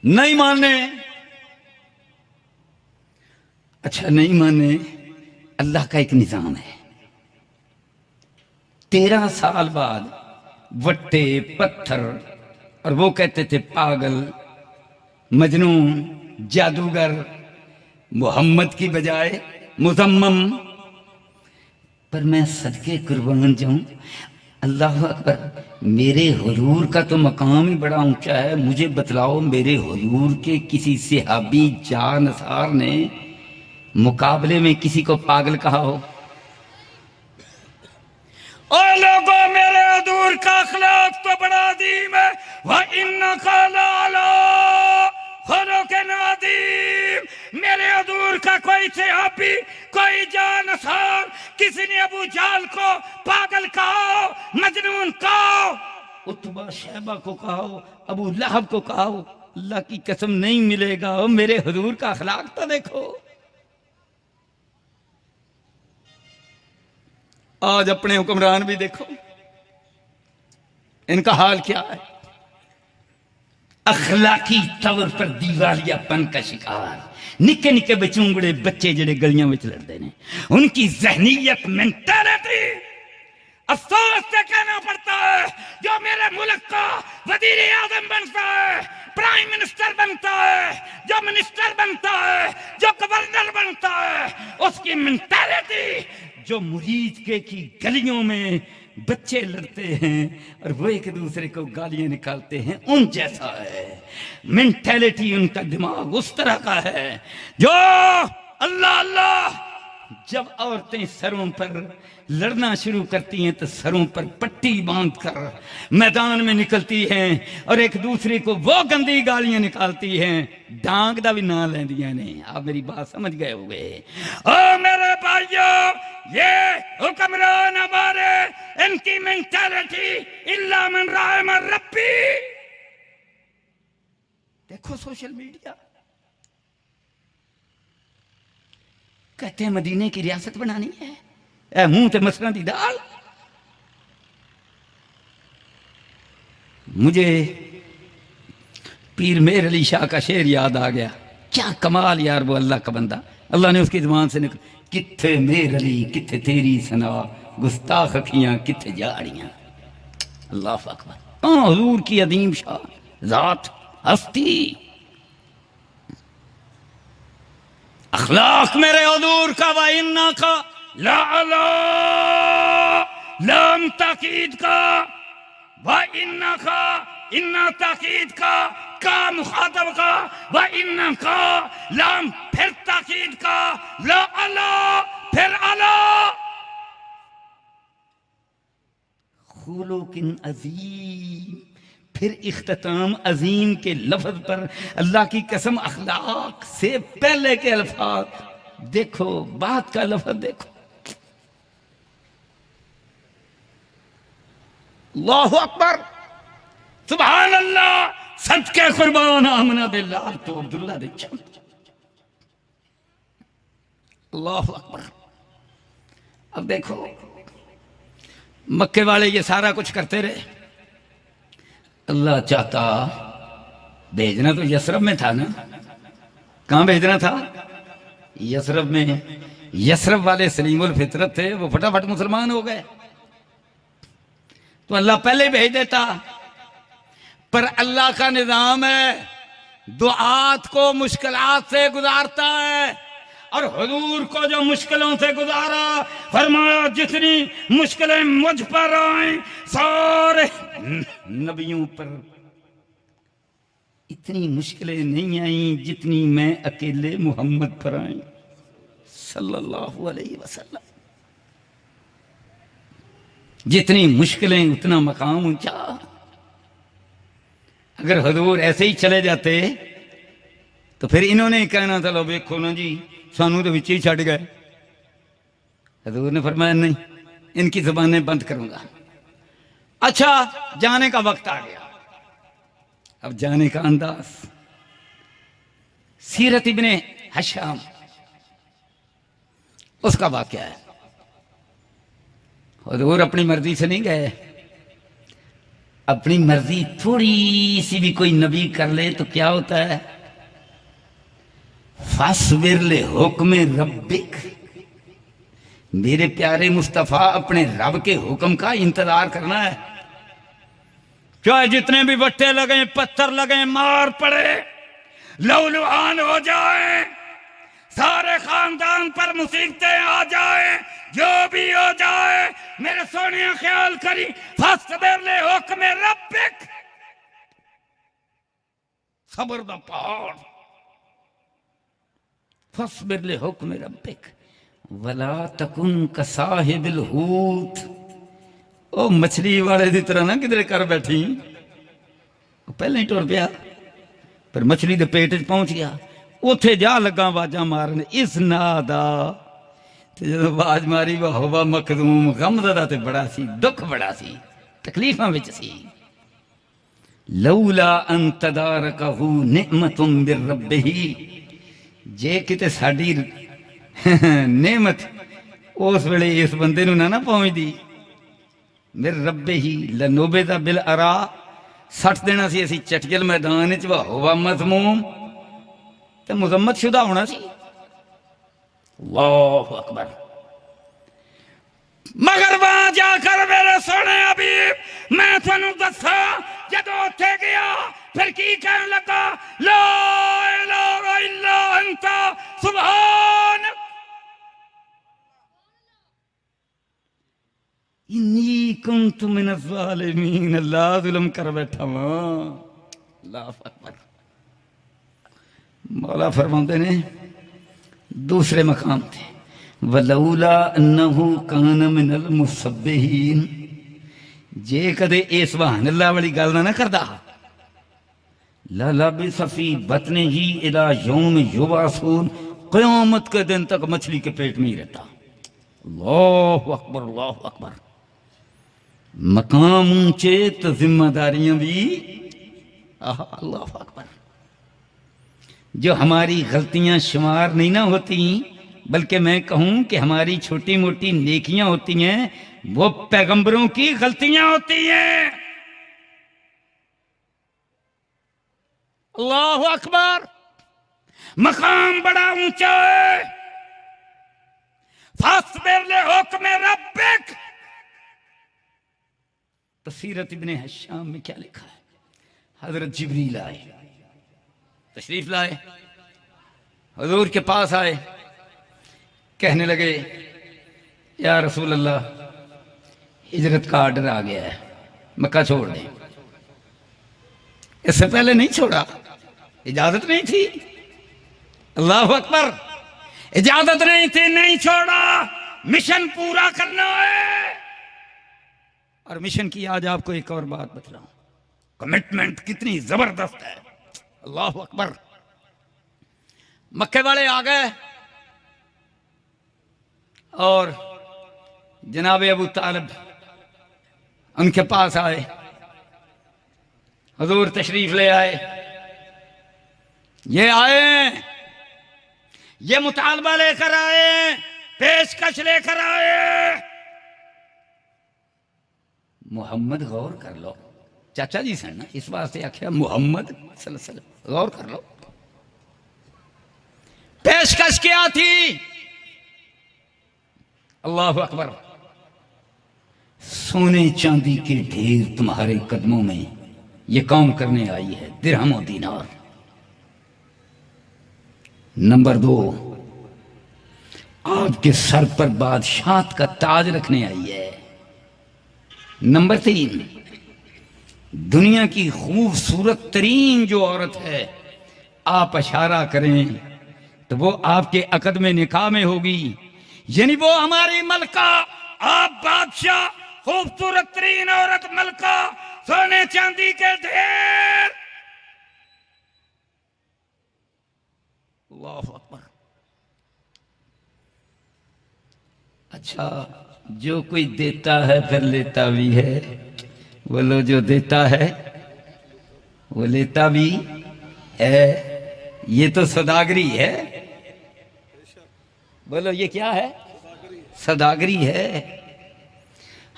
नहीं माने। अच्छा नहीं माने, अल्लाह का एक निजाम है। 13 साल बाद वट्टे पत्थर, और वो कहते थे पागल, मजनून, जादूगर, मोहम्मद की बजाय मुजम्मम। पर मैं सदके कुर्बान जाऊं, अल्लाह अकबर, मेरे हुजूर का तो मकाम ही बड़ा ऊंचा है। मुझे बतलाओ, मेरे हुजूर के किसी सहाबी जानसार ने मुकाबले में किसी को पागल कहा हो? और लोगों, मेरे हुजूर का अखलाक तो बड़ा अजीम है। वह इन्नका लाला खुलुक़िन अज़ीम। मेरे हुजूर का कोई सहाबी, कोई जानसार, किसी ने अबू जाल को पागल कहा, मजनून कहा, उतबा शैबा को कहा, अबू लहब को कहा, अल्लाह की कसम नहीं मिलेगा। मेरे हुजूर का अखलाक तो देखो। आज अपने हुक्मरान भी देखो, इनका हाल क्या है। अखलाकी तौर पर दीवालियापन का शिकार निके निके बचूंगड़े बच्चे जेडे गलियां में लड़ते हैं, उनकी जहनीयत, मेंटालिटी, अफसोस से कहना पड़ता है, जो मेरे मुल्क का वजीर आजम बनता है, प्राइम मिनिस्टर बनता है, जो मिनिस्टर बनता है, जो गवर्नर बनता है, उसकी मेंटालिटी जो मुरीद के की गलियों में बच्चे लड़ते हैं और वो एक दूसरे को गालियां निकालते हैं, उन जैसा है मेंटालिटी। उनका दिमाग उस तरह का है जो अल्लाह अल्लाह। जब औरतें सरों पर लड़ना शुरू करती हैं तो सरों पर पट्टी बांधकर मैदान में निकलती हैं और एक दूसरे को वो गंदी गालियां निकालती हैं, डांग दा भी ना लेंदियां ने। आप मेरी बात समझ गए होंगे। ओ मेरे भाइयों, ये हुक्मरान हमारे, इनकी मेंटालिटी इल्ला मन रहम रब्बी। देखो सोशल मीडिया, कहते हैं मदीने की रियासत बनानी है, ए मुंह ते मसरा दी दाल। मुझे पीर मेहर अली शाह का शेर याद आ गया। क्या कमाल यार, वो अल्लाह का बंदा, अल्लाह ने उसकी जुबान से निकल, किथे मेहर अली किथे तेरी सना, गुस्ताख अखियां किथे जाड़ियां। अल्लाह अकबर। हुजूर की अदीम शाह जात, हस्ती। अखलाक मेरे हुजूर का व इन्ना का ला अला लाम ताकीद का व इन्ना का इन्ना ताकीद का मुखातब का व इन्ना का लाम फिर ताकीद का ला अला फिर अला खुलुकिन अजीम फिर इख्तिताम अजीम के लफ्ज पर अल्लाह की कसम अखलाक से पहले के अल्फाज देखो, बात का लफ्ज देखो। अल्लाहु अकबर सुभान अल्लाह सदके कुर्बान आमना बिल्लाह तो अब्दुल्ला दे चंद। अल्लाहु अकबर। अब देखो मक्के वाले ये सारा कुछ करते रहे, अल्लाह चाहता भेजना तो यसरब में था ना। कहां भेजना था? यसरब में। यसरब वाले सलीमुल फितरत थे, वो फटाफट मुसलमान हो गए तो अल्लाह पहले भेज देता। पर अल्लाह का निजाम है, दुआत को मुश्किलात से गुजारता है। और हुजूर को जो मुश्किलों से गुजारा, फरमाया जितनी मुश्किलें मुझ पर आए सारे नबियों पर इतनी मुश्किलें नहीं आई जितनी मैं अकेले मोहम्मद पर आई सल्लल्लाहु अलैहि वसल्लम। जितनी मुश्किलें उतना मकाम ऊंचा। अगर हुजूर ऐसे ही चले जाते तो फिर इन्होंने कहना था लो देखो ना जी सानू तो विच ही छड़ गए। हुजूर ने फरमाया नहीं, इनकी जुबानें बंद करूंगा। अच्छा जाने का वक्त आ गया। अब जाने का अंदाज सीरत इब्ने हशाम उसका वाकया है। हुजूर अपनी मर्जी से नहीं गए। अपनी मर्जी थोड़ी सी भी कोई नबी कर ले तो क्या होता है? फस्बिर ले हुक्म रब्बिक, मेरे प्यारे मुस्तफा अपने रब के हुक्म का इंतजार करना है। चाहे जितने भी बट्टे लगे, पत्थर लगे, मार पड़े, लहूलुहान हो जाए, सारे खानदान पर मुसीबतें आ जाए, जो भी हो जाए, मेरे सोनिया ख्याल करी फस्बिर ले हुक्म रब्बिक, सब्र दा पहाड़। फस्बिर ले हुक्म रब्बिक वला तकुन कसाहिबिल हूत। ओ मछली वाले की तरह ना किधरे कर बैठी, पहले ही टुर पिया पर मछली के पेट च पहुंच गया। उथे जा लगा आवाजा मारन इस नादा ते जदों आवाज मारी वाह वाह मखदूम गमज़दा ते बड़ा सी, दुख बड़ा सी, तकलीफां विच सी। लौला अन तदारकहू निअमतुम बिर रब्बिही, जे किते साडी नेमत उस वेले इस बंदे नूं ना पहुंचदी, मेरे रब्बे ही लनोबे दा बिल अरा, सट देना सी असी चटजल मैदान च वाह मज़मूम ते मुजम्मत शुदा होना सी। अल्लाहु अकबर। मगर वहां जाकर मेरे सोने हबीब मैं थानू दसा जदों उत्थे गया फिर की कहन लगा, ला इलाहा इल्ला अंता सुभानक इन्नी कुन्तु मिनज़ ज़ालिमीन। अल्लाह जुल्म कर बैठा वहां। अल्लाहु अकबर। मौला फरमाते ने दूसरे मकाम थे, वलौला अन्नहु कान मिनल मुसब्बिहीन, जे कदे इस सुभान अल्लाह वाली गल ना करदा ला लबिस फी बतनिही इला यौम युबासून, क़यामत के दिन तक मछली के पेट में ही रहता। अल्लाहु अकबर अल्लाहु अकबर। मकाम ऊंचे तो जिम्मेदारियां भी। अल्लाहु अकबर। जो हमारी गलतियां शुमार नहीं ना होती, बल्कि मैं कहूं कि हमारी छोटी मोटी नेकियां होती हैं, वो पैगंबरों की गलतियां होती हैं। अल्लाहु अकबर। मकाम बड़ा ऊंचा है। फस्बिर ले हुक्म रब्बिक। तो सीरत इब्ने हशाम में क्या लिखा है? हजरत जिब्रील आए तशरीफ लाए, हुजूर के पास आए, कहने लगे या रसूल अल्लाह, हिजरत का आर्डर आ गया है, मक्का छोड़ दें। इससे पहले नहीं छोड़ा, इजाजत नहीं थी। अल्लाह अकबर, इजाजत नहीं थी, नहीं छोड़ा, मिशन पूरा करना है। और मिशन की आज आपको एक और बात बतलाऊं, कमिटमेंट कितनी जबरदस्त है। अल्लाह अकबर। मक्के वाले आ गए और जनाब अबू तालिब उनके पास आए, हुजूर तशरीफ ले आए। ये आए, ये मुतालबा लेकर आए, पेशकश लेकर आए। मोहम्मद गौर कर लो, चाचा जी से ना, इस वास्ते आख्या मोहम्मद सल्लल्लाहु अलैहि वसल्लम, गौर कर लो। पेशकश क्या थी? अल्लाह अकबर। सोने चांदी के ढेर तुम्हारे कदमों में ये काम करने आई है, दिरहम और दीनार। नंबर 2, आपके सर पर बादशाहत का ताज रखने आई है। नंबर 3, दुनिया की खूबसूरत तरीन जो औरत है, आप इशारा करें तो वो आपके अकद में निकाह में होगी, यानी वो हमारी मलका, आप बादशाह, खूबसूरत तरीन औरत मलका, सोने चांदी के ढेर। अल्लाह अकबर। अच्छा, जो कोई देता है फिर लेता भी है। बोलो, जो देता है वो लेता भी है। ये तो सौदागरी है। बोलो, ये क्या है? सौदागरी है।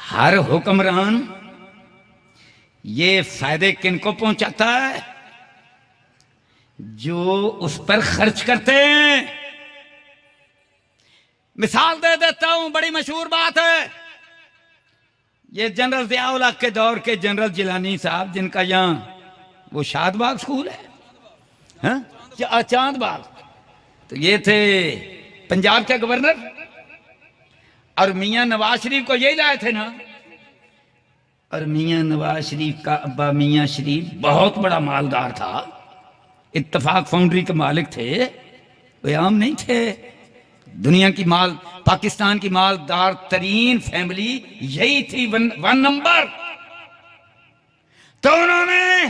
हर हुक्मरान ये फायदे किनको पहुंचाता है? जो उस पर खर्च करते हैं। मिसाल दे देता हूं, बड़ी मशहूर बात है। ये जनरल ज़ियाउल हक के दौर के जनरल जिलानी साहब, जिनका यहां वो शादबाग स्कूल है, हाँ? चांदबाग, तो ये थे पंजाब के गवर्नर, और मियां नवाज शरीफ को यही लाए थे ना। और मियां नवाज शरीफ का अब्बा मियां शरीफ बहुत बड़ा मालदार था, इत्तफाक फाउंड्री के मालिक थे, वे आम नहीं थे। दुनिया की पाकिस्तान की मालदार तरीन फैमिली यही थी, वन नंबर। तो उन्होंने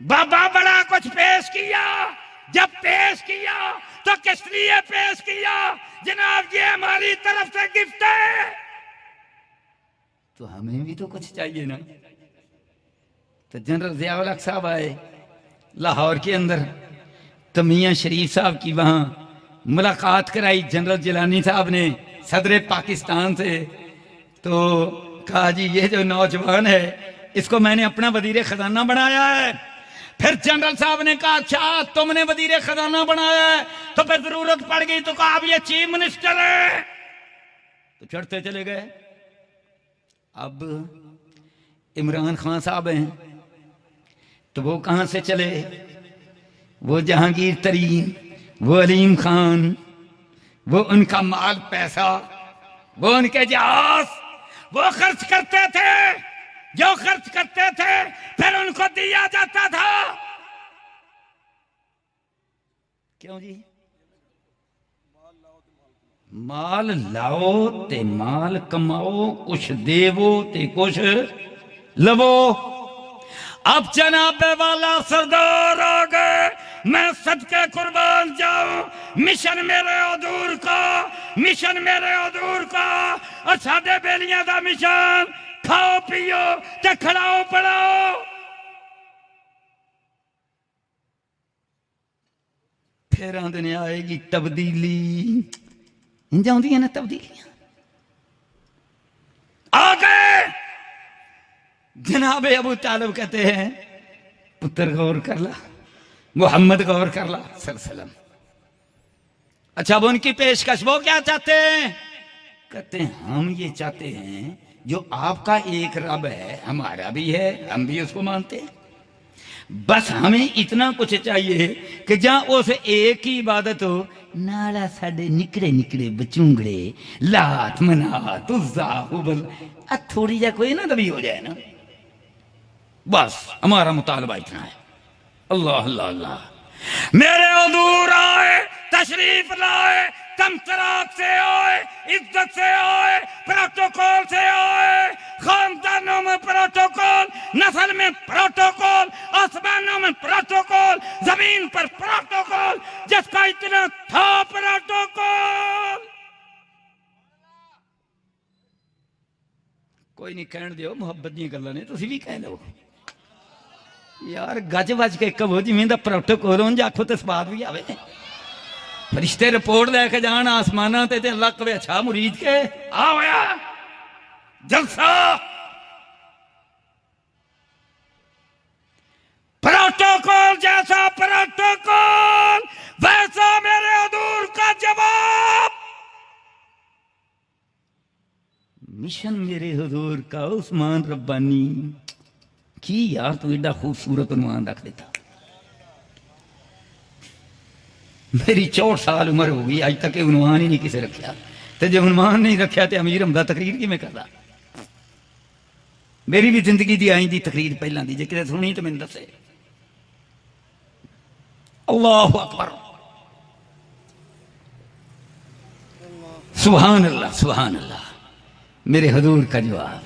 बाबा बड़ा कुछ पेश किया। जब पेश किया तो किस लिए पेश किया? जनाब, ये हमारी तरफ से गिफ्ट है, तो हमें भी तो कुछ चाहिए ना। तो जनरल ज़ियाउल हक साहब आए लाहौर के अंदर, तो मियां शरीफ साहब की वहां मुलाकात कराई जनरल जिलानी साहब ने सदर पाकिस्तान से। तो कहा, जी ये जो नौजवान है इसको मैंने अपना वजीर खजाना बनाया है। फिर जनरल साहब ने कहा, अच्छा तुमने वजीर खजाना बनाया है, तो फिर जरूरत पड़ गई तो कहा अब ये चीफ मिनिस्टर है। तो चढ़ते चले गए। अब इमरान खान साहब हैं, तो वो कहां से चले? वो जहांगीर तरीन, वो अलीम खान, वो उनका माल पैसा, वो उनके जहाज, वो खर्च करते थे। जो खर्च करते थे फिर उनको दिया जाता था। क्यों जी? माल लाओ ते माल कमाओ, कुछ देवो ते कुछ लवो। अब जनाबे वाला सरदार आ गए, मैं सदके कुर्बान जाऊं। मिशन मेरे हजूर का, मिशन मेरे हजूर का, और साडे बेलियां दा मिशन खाओ पियो ते खड़ाओ पड़ाओ। फिर आंदे ने आएगी तब्दीली, इंज आउंदियां ने तब्दीलियां। आ गए जनाब अबू तालिब, कहते हैं पुत्र गौर कर ला, मोहम्मद गौर कर ला सल्लल्लाहु। अच्छा, अब उनकी पेशकश वो क्या चाहते हैं? कहते हैं हम ये चाहते हैं जो आपका एक रब है हमारा भी है, हम भी उसको मानते हैं। बस हमें इतना कुछ चाहिए कि जहां उस एक ही इबादत हो, नाला साडे निकड़े निकड़े बचूंगड़े लात मनात उज़्ज़ा हुबल, थोड़ी जा कोई ना तभी हो जाए ना। बस हमारा मुतालबा इतना है। अल्लाह अल्लाह अल्लाह। मेरे हुजूर आए, तशरीफ लाए, तमतराक से आए, इज्जत से आए, प्रोटोकॉल से आए, खानदानों में प्रोटोकॉल, नस्ल में प्रोटोकॉल, आसमानों में प्रोटोकॉल, जमीन पर प्रोटोकॉल, जिसका इतना था प्रोटोकॉल। कोई नहीं कहने दो मुहब्बत दी गल्लां ने, तुसीं भी कह लो यार, गज बज के कहो जिवें दा प्रोटोकॉल हों, आखो तो स्वाद भी आवे। फरिश्ते रिपोर्ट लैके जान आसमाना ते अल्लाह कहे अच्छा मुरीद के आ होया जलसा। प्रोटोकॉल जैसा प्रोटोकॉल वैसा मेरे हुजूर का जवाब। मिशन मेरे हुजूर का उस्मान रब्बानी की यार, तू एडा खूबसूरत उन्वान रख देता। मेरी 64 साल उम्र हो गई, अज तक उन्वान ही नहीं किसी रखा। तो जो उन्वान नहीं रखा तो अमीर हमदा तकरीर किवें करदा। मेरी भी जिंदगी दी आई दी तकरीर पहलां दी, जे किते सुनी तो मैनूं दसे। अल्लाहु अकबर, सुभान अल्लाह सुभान अल्लाह। मेरे हुजूर का जवाब,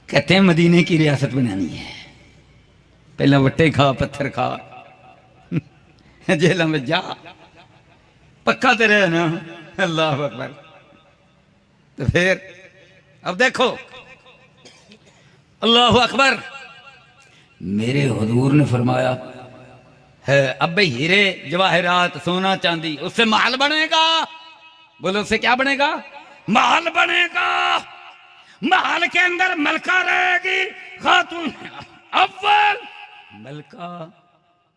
कहते हैं मदीने की रियासत बनानी है, पहला वट्टे खा पत्थर खा, जेल में जा, पक्का तो रहे ना। अल्लाह अकबर। तो फिर अब देखो, अल्लाह अकबर। मेरे हुजूर ने फरमाया है अब भाई हीरे जवाहरात सोना चांदी उससे महल बनेगा। बोलो उससे क्या बनेगा? महल बनेगा। महल के अंदर मलका रहेगी, खातून अव्वल मलका,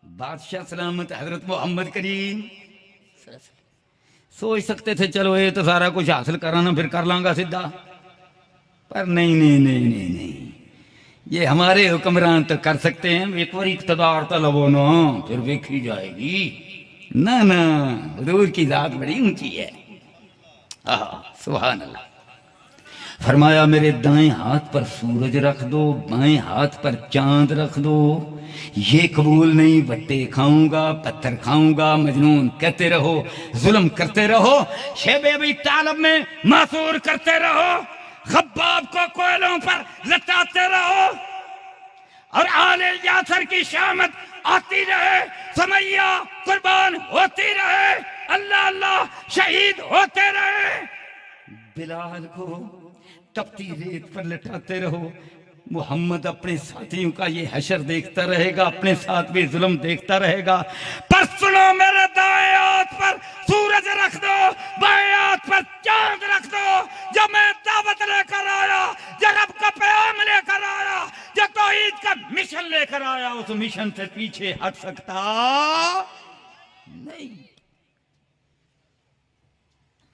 बादशाह सलामत हजरत मोहम्मद करीम। सोच सकते थे चलो ये तो सारा कुछ हासिल कराना फिर कर लांगा सीधा, पर नहीं नहीं नहीं नहीं नहीं, ये हमारे हुक्मरान तो कर सकते हैं। एक बार इक़्तिदार तो लबो ना, फिर देखी जाएगी। ना ना, हुजूर की जात बड़ी ऊंची है। सुभान अल्लाह। फरमाया मेरे दाएं हाथ पर सूरज रख दो, बाएं हाथ पर चांद रख दो। ये कबूल नहीं, बट्टे खाऊंगा पत्थर खाऊंगा, मजनून कहते रहो, जुल्म करते रहो, शेब अबी तालिब में मासूर करते रहो, खब्बाब को कोयलों पर लटाते रहो, और आले यासर की शामत आती रहे, समैया कुर्बान होती रहे, अल्लाह अल्लाह शहीद होते रहे। बिलाल को तपती रेत पर लटाते रहो। मोहम्मद अपने साथियों का ये हशर देखता रहेगा, अपने साथ भी जुल्म देखता रहेगा। पर सुनो, मेरे दाएं हाथ पर सूरज रख दो, बाएं हाथ पर चांद रख दो। जब मैं दावत लेकर आया, जब रब का पैगाम लेकर आया, जब तौहीद का मिशन लेकर आया, उस मिशन से पीछे हट सकता नहीं।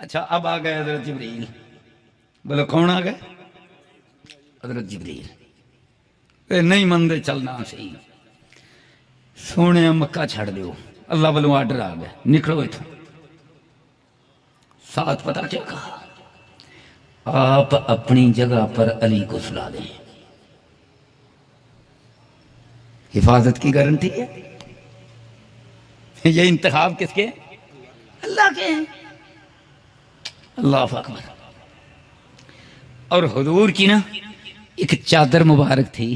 अच्छा, अब आ गए हजरत जिब्रील। बोलो कौन आ गए? हजरत जिब्रील। नहीं मनते चलना सही, सोने मक्का छड़ दो, अल्लाह वालों आर्डर आ गया, निकलो इथों। साथ पता क्या कहा? आप अपनी जगह पर अली को सुला दें, हिफाजत की गारंटी है। ये इंतखाब किसके? अल्लाह के हैं। अल्लाह अकबर। और हुजूर की ना एक चादर मुबारक थी,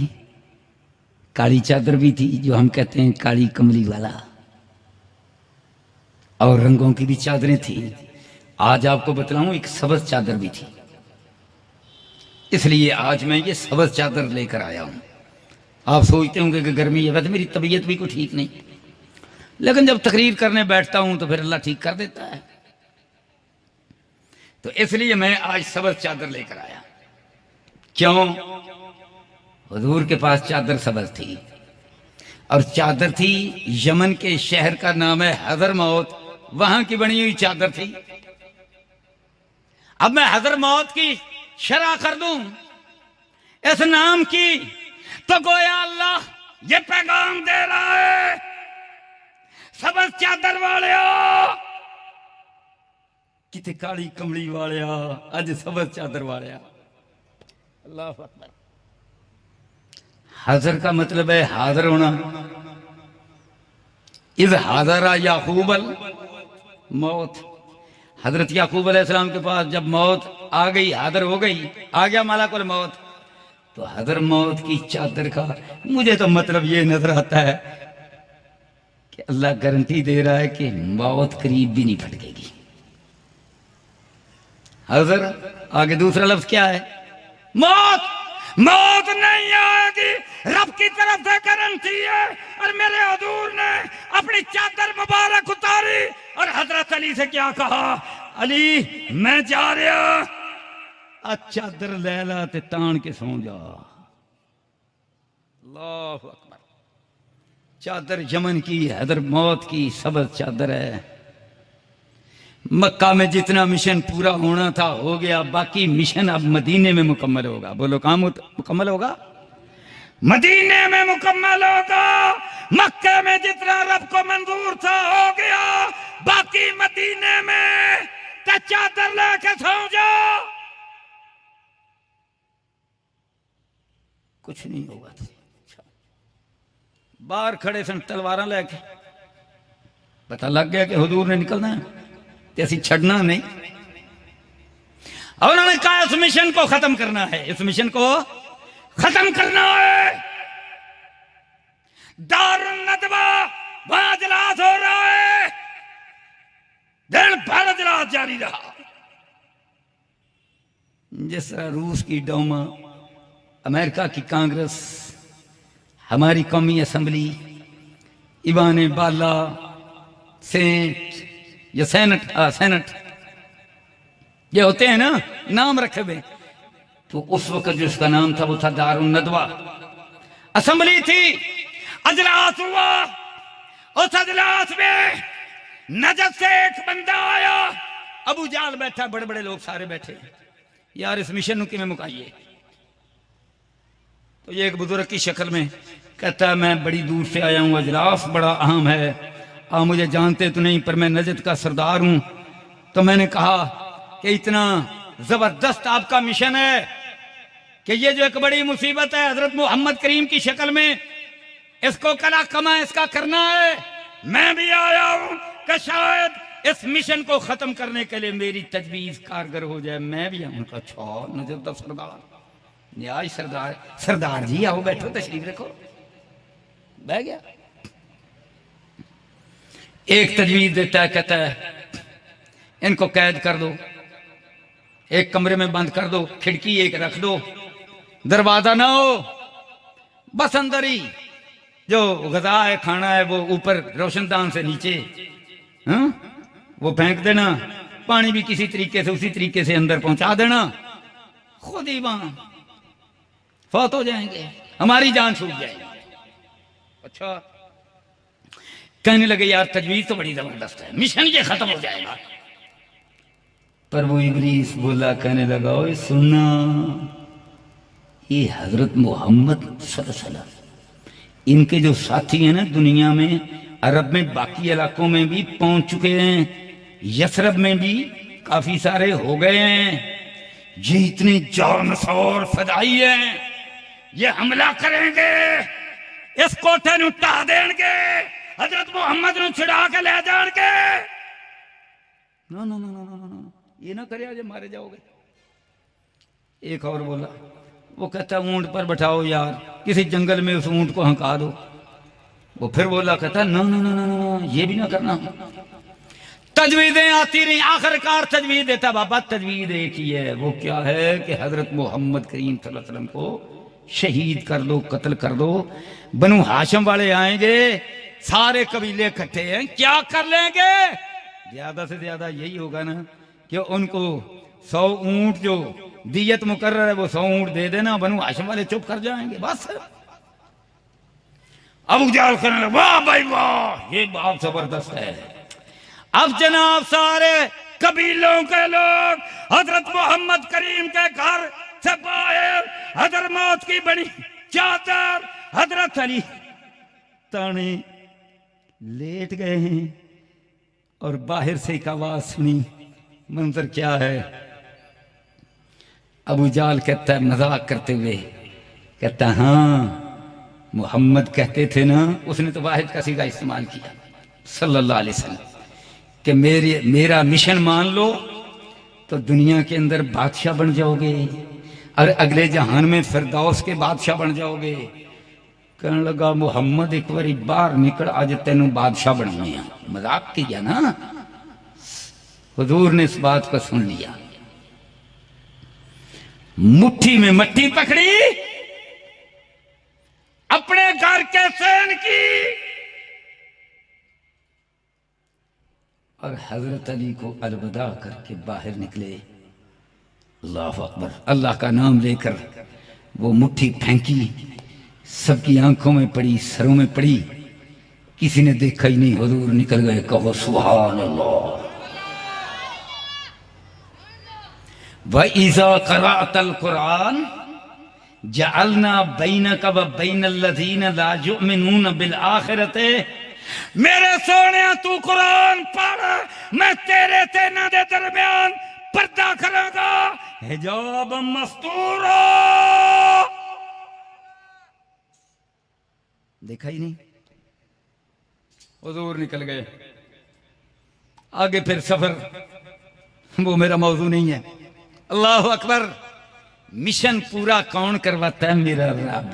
काली चादर भी थी, जो हम कहते हैं काली कमली वाला, और रंगों की भी चादरें थी। आज आपको बतलाऊं, एक सबज चादर भी थी, इसलिए आज मैं ये सबज चादर लेकर आया हूं। आप सोचते होंगे कि गर्मी है, वैसे मेरी तबीयत भी कुछ ठीक नहीं, लेकिन जब तकरीर करने बैठता हूं तो फिर अल्लाह ठीक कर देता है, तो इसलिए मैं आज सबज चादर लेकर आया। क्यों? हुजूर के पास चादर सबज थी, और चादर थी यमन के शहर का नाम है हजरमौत, वहां की बनी हुई चादर थी। अब मैं हजरमौत की शरह कर दूं इस नाम की, तो गोया अल्लाह ये पैगाम दे रहा है सबज चादर वालिया, किते काली कमली वालिया, अज सबज चादर वालिया। अल्लाह अकबर। हाजिर का मतलब है हाजिर होना। इज हाजरा याकूब अल मौत, हजरत याकूब अलैहिस्सलाम के पास जब मौत आ गई, हाजिर हो गई, आ गया मलाकुल मौत, तो हजर मौत की चादर का मुझे तो मतलब ये नजर आता है कि अल्लाह गारंटी दे रहा है कि मौत करीब भी नहीं फटकेगी। हजर आगे दूसरा लफ्ज क्या है? मौत। मौत नहीं आएगी, रब की तरफ से गारंटी है। और मेरे हुजूर ने अपनी चादर मुबारक उतारी और हजरत अली से क्या कहा? अली मैं जा रहा, चादर ले ला ते तान के सो जा। अल्लाहु अकबर। चादर यमन की, हैदर मौत की सबज चादर है। मक्का में जितना मिशन पूरा होना था हो गया, बाकी मिशन अब मदीने में मुकम्मल होगा। बोलो कहाँ मुकम्मल होगा? मदीने में मुकम्मल होगा। मक्के में जितना रब को मंजूर था हो गया, बाकी मदीने में ते चादर लेके सो जाओ, कुछ नहीं होगा। बाहर खड़े सन तलवार लेके, पता लग गया कि हुजूर ने निकलना है, तो असी छड़ना नहीं। और उन्होंने कहा इस मिशन को खत्म करना है, इस मिशन को खत्म करना है। दारुन नदवा वहां इजलास हो रहा है, दिन भर इजलास जारी रहा। जिस तरह रूस की डोमा, अमेरिका की कांग्रेस, हमारी कौमी असेंबली, ईवान बाला, सेंट या सेनेट ये होते हैं ना, नाम रखे हुए, तो उस वक्त जो उसका नाम था वो था दारुन नदवा। असेंबली थी, अजलास हुआ। उस अजलास में नजद से एक बंदा आया, अबू जाल बैठा, बड़े बड़े लोग सारे बैठे। यार इस मिशन की में मुकाइए। तो ये एक बुजुर्ग की शक्ल में कहता है मैं बड़ी दूर से आया हूं, अजलास बड़ा अहम है, आप मुझे जानते तो नहीं पर मैं नजद का सरदार हूं। तो मैंने कहा कि इतना जबरदस्त आपका मिशन है कि ये जो एक बड़ी मुसीबत है हजरत मोहम्मद करीम की शक्ल में, इसको कला कमा इसका करना है। मैं भी आया हूं कि शायद इस मिशन को खत्म करने के लिए मेरी तजवीज कारगर हो जाए। मैं भी आऊं। उनका अच्छा नजर का सरदार, न्याय सरदार, सरदार जी आओ बैठो, तशरीफ रखो। बह गया। एक तजवीज देता है, कहता है इनको कैद कर दो, एक कमरे में बंद कर दो, खिड़की एक रख दो, दरवाजा ना हो, बस अंदर ही जो गजा है, खाना है, वो ऊपर रोशनदान से नीचे वो फेंक देना, पानी भी किसी तरीके से उसी तरीके से अंदर पहुंचा देना, खुद ही वहां फौत हो जाएंगे, हमारी जान छूट जाएगी। अच्छा, कहने लगे यार तजवीज तो बड़ी जबरदस्त है, मिशन ये खत्म हो जाएगा। पर वो इब्लीस बोला, कहने लगा ओए सुनना, ये हजरत मोहम्मद सल्लल्लाहु अलैहि वसल्लम, इनके जो साथी हैं ना दुनिया में, अरब में बाकी इलाकों में भी पहुंच चुके हैं, यसरब में भी काफी सारे हो गए हैं। ये इतने जानसार फदाई हैं, ये हमला करेंगे, इस कोठे नूं ढा देंगे, हजरत मोहम्मद नूं छिड़ा के ले जाएंगे। ना ना ना ना ना, ये ना करे, आज मारे जाओगे। एक और बोला, वो कहता ऊंट पर बैठाओ यार, किसी जंगल में उस ऊंट को हंका दो। वो फिर बोला, कहता ना ना ना ना ना, ये भी ना करना। तजवीजें आती रही, आखिरकार तजवीज देता, बाबा तजवीज एक ही है, वो क्या है कि हजरत मोहम्मद करीम सल्लल्लाहु अलैहि वसल्लम को शहीद कर दो, कत्ल कर दो। बनु हाशिम वाले आएंगे, सारे कबीले इकट्ठे हैं, क्या कर लेंगे? ज्यादा से ज्यादा यही होगा ना कि उनको 100 ऊंट जो दियत मुकर्रर है वो 100 ऊंट दे देना, बनु हाशिम वाले चुप कर जाएंगे बस। अबू जाल करने लगा, वाह भाई वाह, ये बात जबरदस्त है। अब जनाब सारे कबीलों के लोग हजरत मोहम्मद करीम के घर से बाहर हजरत मौत की बड़ी चादर हजरत अली ताने लेट गए हैं और बाहर से एक आवाज सुनी। मंजर क्या है? अबू जाल कहता है मजाक करते हुए, कहता हाँ मोहम्मद कहते थे ना, उसने तो वाहिद का सीगा इस्तेमाल किया सल्लल्लाहु अलैहि वसल्लम, कि मेरा मिशन मान लो तो दुनिया के अंदर बादशाह बन जाओगे और अगले जहान में फिरदौस के बादशाह बन जाओगे। कहने लगा मोहम्मद एक बार बाहर निकल, आज तेनों बादशाह बनाने। मजाक किया ना। हुजूर ने इस बात को सुन लिया, मुट्ठी में मट्टी पकड़ी, अपने घर के सैन की और हजरत अली को अलविदा करके बाहर निकले। अल्लाह अकबर, अल्लाह का नाम लेकर वो मुट्ठी फेंकी, सबकी आंखों में पड़ी, सरों में पड़ी, किसी ने देखा ही नहीं। हुजूर निकल गए। कहो सुभान अल्लाह। व इज़ा क़राअतल कुरान जअलना बैनका व बैनल लज़ीना ला युमिनून बिल आखिरते। मेरे सोने तू कुरान पढ़, मैं तेरे ते ना दे दरमियान पर्दा करूंगा, हिजाब मस्तूरा। देखा ही नहीं। हुजूर निकल गए आगे। फिर सफर वो मेरा मौजू नहीं है। अल्लाह अकबर। मिशन पूरा कौन करवाता है? मेरा रब।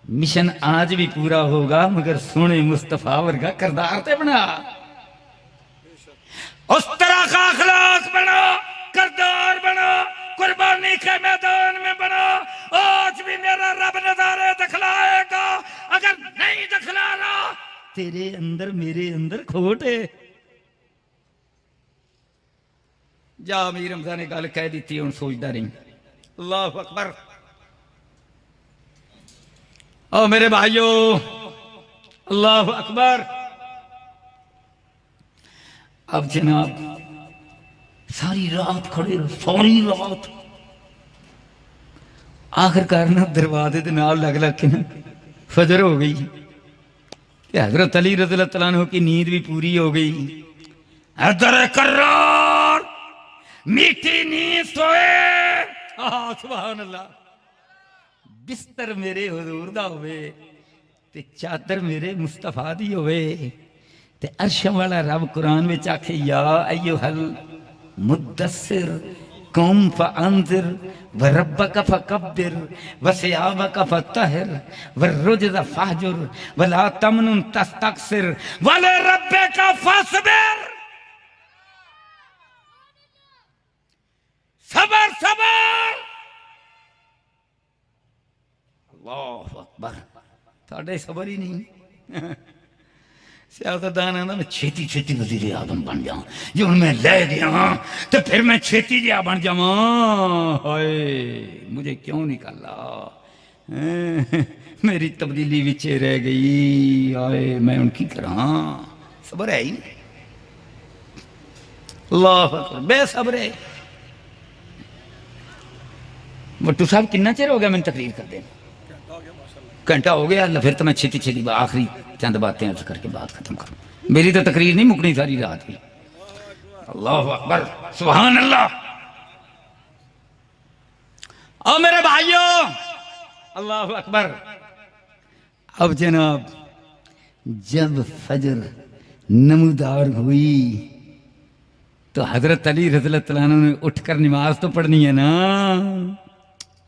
मिशन आज भी पूरा होगा मगर सोने मुस्तफा वर्गा किरदार ते बना, उस तरह का अखलाक बना, किरदार बना, कुर्बानी के मैदान में बना। आज भी मेरा रब नजारे दिखलाएगा। अगर नहीं दिखला रहा, तेरे अंदर मेरे अंदर खोट है। जा अमीर हमजा ने गल कह दी, हूं सोचता नहीं। अल्लाह अकबर। ओ मेरे भाइयों, अल्लाह अकबर। अब जनाब सारी रात खड़े रहो, सारी रात। आखिरकार ना दरवाजे के नाल लग लग के ना फजर हो गई। हजरत अली रज़ियल्लाहु तआला अन्हु की नींद भी पूरी हो गई। हैदर कर्रार मीठी नींद सोए। सुभान अल्लाह। बिस्तर मेरे हुजूर दा होवे ते चादर मेरे मुस्तफा दी होवे ते अर्श वाला रब कुरान में आखे, या अय्युहल मुद्दस्सिर कुम फअंज़िर व रब्बका फकब्बिर व सियाबका फतहिर व रुज्ज़ फहजुर व ला तमनुन तस्तक्सिर व लिरब्बिका फस्बिर। सबर सबर। अल्लाह अकबर। साढ़े सबर ही नहीं। सियासतदान आंदा मैं छेती छेती वजीर आजम बन जाऊं, जो मैं ले गया तो फिर मैं छेती जिया बन जावा। हाय मुझे क्यों निकाला? मेरी तब्दीली विचे रह गई। हाय मैं उनकी करा। सबर है ही नहीं। अल्लाह अकबर। बेसब्र है। भट्टू साहब कितना चिर हो गया मैंने तकरीर कर देना? घंटा हो गया। फिर तो मैं छेती छेती आखिरी चंद बातें अर्ज करके बात खत्म करूं। मेरी तो तकरीर नहीं मुकनी सारी रात भी। अल्लाह अकबर। सुभान अल्लाह। और मेरे भाइयों, अल्लाह अकबर। अब जनाब जब फजर नमूदार हुई तो हजरत अली रज़ियल्लाहु तआला अन्हु ने उठकर नमाज तो पढ़नी है ना।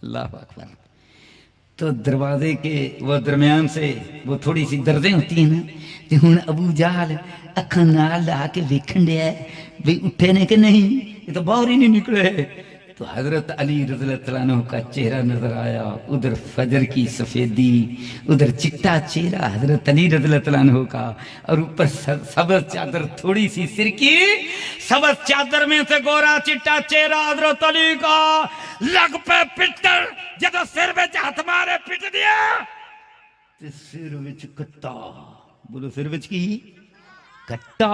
अल्लाह अकबर। तो दरवाजे के वो दरमियान से वो थोड़ी सी दर्दें होती हैं ना, तो हुण अबू जाल अखा नाल ला के वेखन दिया भी उठे ने कि नहीं, ये तो बाहर ही नहीं निकले। तो हजरत अली रज़ियल्लाहु तआला अन्हु का चेहरा नजर आया, उधर फजर की सफेदी, उधर चिट्टा चेहरा हजरत अली रज़ियल्लाहु तआला अन्हु का, और ऊपर सबज चादर थोड़ी सी सिर की, सबज चादर में से गोरा चिट्टा चेहरा हजरत अली का। लग पे पिटकर जब सिर में हाथ मारे पिट दिया ते सिर विच कट्टा। बोलो सिर विच की कट्टा।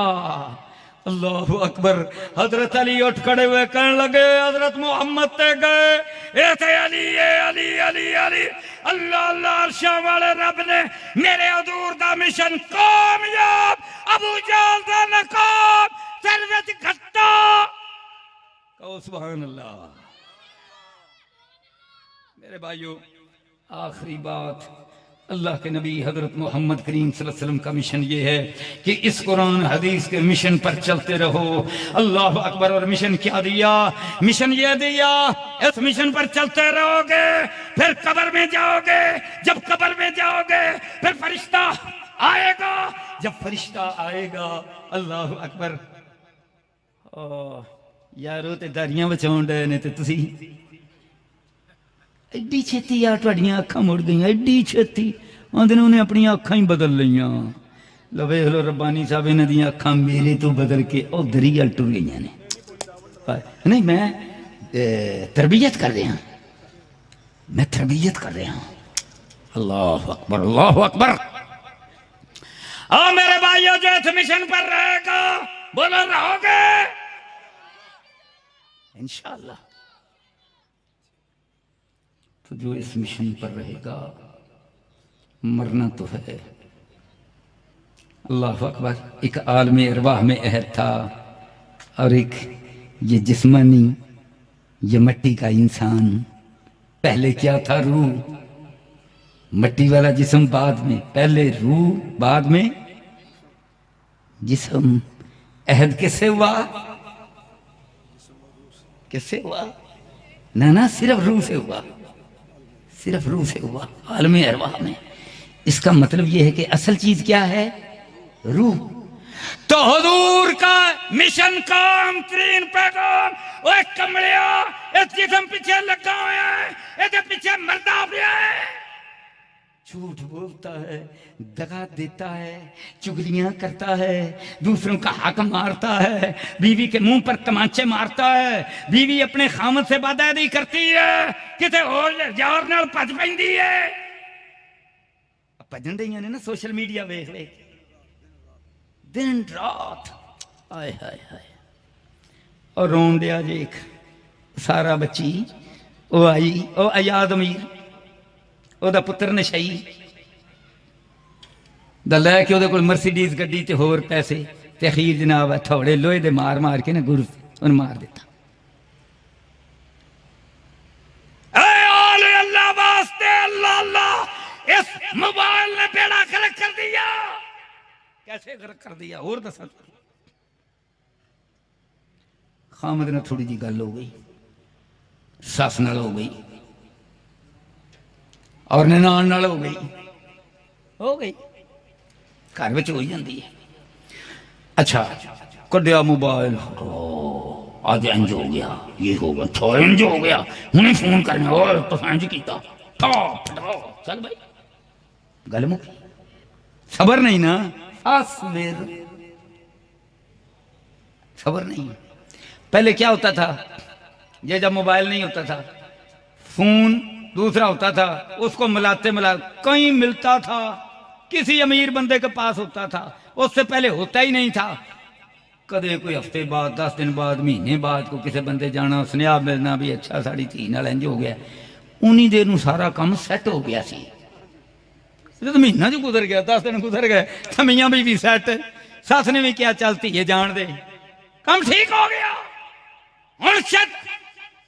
अल्लाह अकबर। हजरत अली उठ खड़े हुए कहने लगे, हजरत मोहम्मद ते गए ये थे अली अली अली अली अल्लाह अल्लाह अर्शां वाले रब ने मेरे हजूर दा मिशन कामयाब अबू जहल दा नकाब सिर विच घट्टा कहो सुभान अल्लाह। मेरे भाइयों आखिरी बात अल्लाह के नबी हजरत मोहम्मद करीम सल्लल्लाहु अलैहि वसल्लम का मिशन ये है कि इस कुरान हदीस के मिशन पर चलते रहो। अल्लाह अकबर। और मिशन क्या दिया? मिशन ये दिया इस मिशन पर चलते रहोगे फिर कब्र में जाओगे, जब कब्र में जाओगे फिर फरिश्ता आएगा, जब फरिश्ता आएगा अल्लाह अकबर यारो ते दारियां बचाउण डे ने ते तुसी एड्डी छेती यार तुहाडियां अखां मुड़ गईयां, एड्डी छेती आंदे ने उन्हें अपनी अखां ही बदल लईयां। लो वेख लो रब्बानी साहब इन्हां दी अखां मेरे तो बदल के उधर ही टुर गईयां ने। नहीं मैं तरबियत कर रहा, मैं तरबियत कर रहा। अल्लाह अकबर अल्लाह अकबर। मेरे भाइयों जो इस मिशन पर रहेगा बोलो रहोगे इंशाअल्लाह। तो जो इस मिशन पर रहेगा मरना तो है। अल्लाह अकबर। एक आलम अरवाह में अहद था और एक ये जिस्मानी ये मट्टी का इंसान। पहले क्या था? रूह, मट्टी वाला जिस्म बाद में, पहले रूह बाद में जिस्म। अहद किससे हुआ? किससे हुआ? ना सिर्फ रूह से हुआ, सिर्फ रूह से हुआ आलम अरवाह में। इसका मतलब यह है कि असल चीज क्या है? रूह। तो हुजूर का मिशन काम तरीन पैगाम ओए कमलिया इस जिस्म पीछे लगा हुआ है, इसके पीछे मरदा पिया है, झूठ बोलता है, दगा देता है, चुगलियां करता है, दूसरों का हक मारता है, बीवी के मुंह पर तमाचे मारता है, बीवी अपने खामद से बादादी करती है, किते होर यार नाल भज पैंदी है। भजन दईयां ने ना सोशल मीडिया वेख वेख दिन रात। आय हाय हाय। और रोन दिया जे एक सारा बच्ची वो आई, वो आजाद अमीर ओदा पुत्र नशई दा लैके ओदे कोल मर्सिडीज गड्डी ते होर पैसे ते अखीर जनाब थोड़े लोहे दे मार मार के ना गुरु उन मार देता। अल्लाह वास्ते अल्लाह अल्लाह इस मोबाइल ने बेड़ा गर्क कर दिया। कैसे गर्क कर दिया? और दसा। खामद ने थोड़ी जी गल हो गई, सस नाल हो गई और ननान नाल हो गई, घर में हो जाती है। अच्छा कढ़िया मोबाइल, आज इंज हो गया, ये हो गया, थो इंज हो गया, हुणे फोन करना और तो इंज किया, चल भाई गल मुकी। सबर नहीं ना, सबर नहीं। पहले क्या होता था? ये जब मोबाइल नहीं होता था, फोन दूसरा होता था, उसको मिलाते मिलाते कहीं मिलता था, किसी अमीर बंदे के पास होता था, उससे पहले होता ही नहीं था। कदे कोई हफ्ते बाद, 10 दिन बाद, महीने बाद को किसी बंदे जाना, सुनेहा मिलना भी अच्छा साड़ी धी नाल इंज हो गया, उन्हीं देर नूं सारा काम सैट हो गया सी। तो महीना जो गुजर गया, 10 दिन गुजर गए, तो मियां भी सैट, सस ने भी क्या चलती है जान दे, काम ठीक हो गया। हुण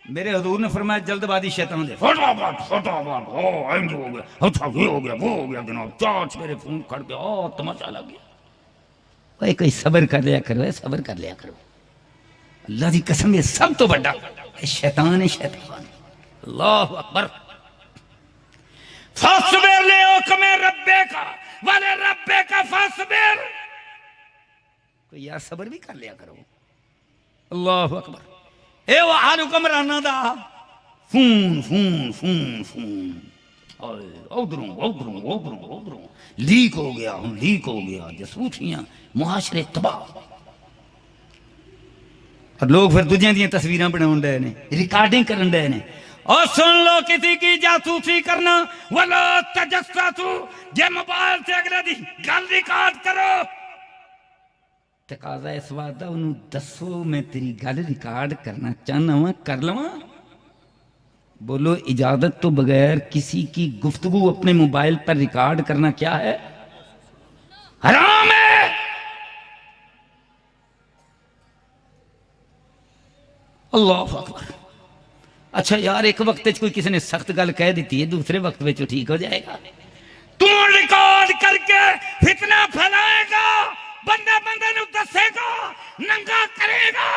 मेरे हजूर ने फरमाया जल्दबाजी शैतान दे, फटाफट फटाफट हो इंज हो गया, अच्छा ये हो गया, वो हो गया जनाब, चाच मेरे फोन कर गया, तमाशा लग गया। भाई कोई सबर कर लिया करो, सबर कर लिया करो। अल्लाह की कसम ये सब तो बड़ा शैतान है, शैतान। अल्लाह अकबर। फस्बिर ले हुक्म रब्बे का वाले रब्बे का फस्बिर। कोई यार सबर भी कर लिया करो। अल्लाह अकबर। ए वो हाल हुक्मराना दा फून फून फून फून, उधरों उधरों उधरों उधरों लीक हो गया, लीक हो गया, जसूसियां, मुआशरे तबाह। और लोग फिर दूजियां दी तस्वीरां बनाउण डे ने, रिकॉर्डिंग करन डे ने। और सुन लो, किसी की जासूसी करना वला तजस्ससु, जे मोबाइल से अगले दी गल रिकॉर्ड करो, तकाजा इस बात दा उन्होंने दसो मैं तेरी गल रिकॉर्ड करना चाहना वा, कर लवां। बोलो, इजाजत तो बगैर किसी की गुफ्तगू अपने मोबाइल पर रिकॉर्ड करना क्या है? हराम है। अल्लाह अकबर। अच्छा यार, एक वक्त कोई किसी ने सख्त गल कह दी है, दूसरे वक्त में ठीक हो जाएगा। तू रिकॉर्ड करके फितना फैलाएगा, बंदे बंदे नु दसेगा, नंगा करेगा।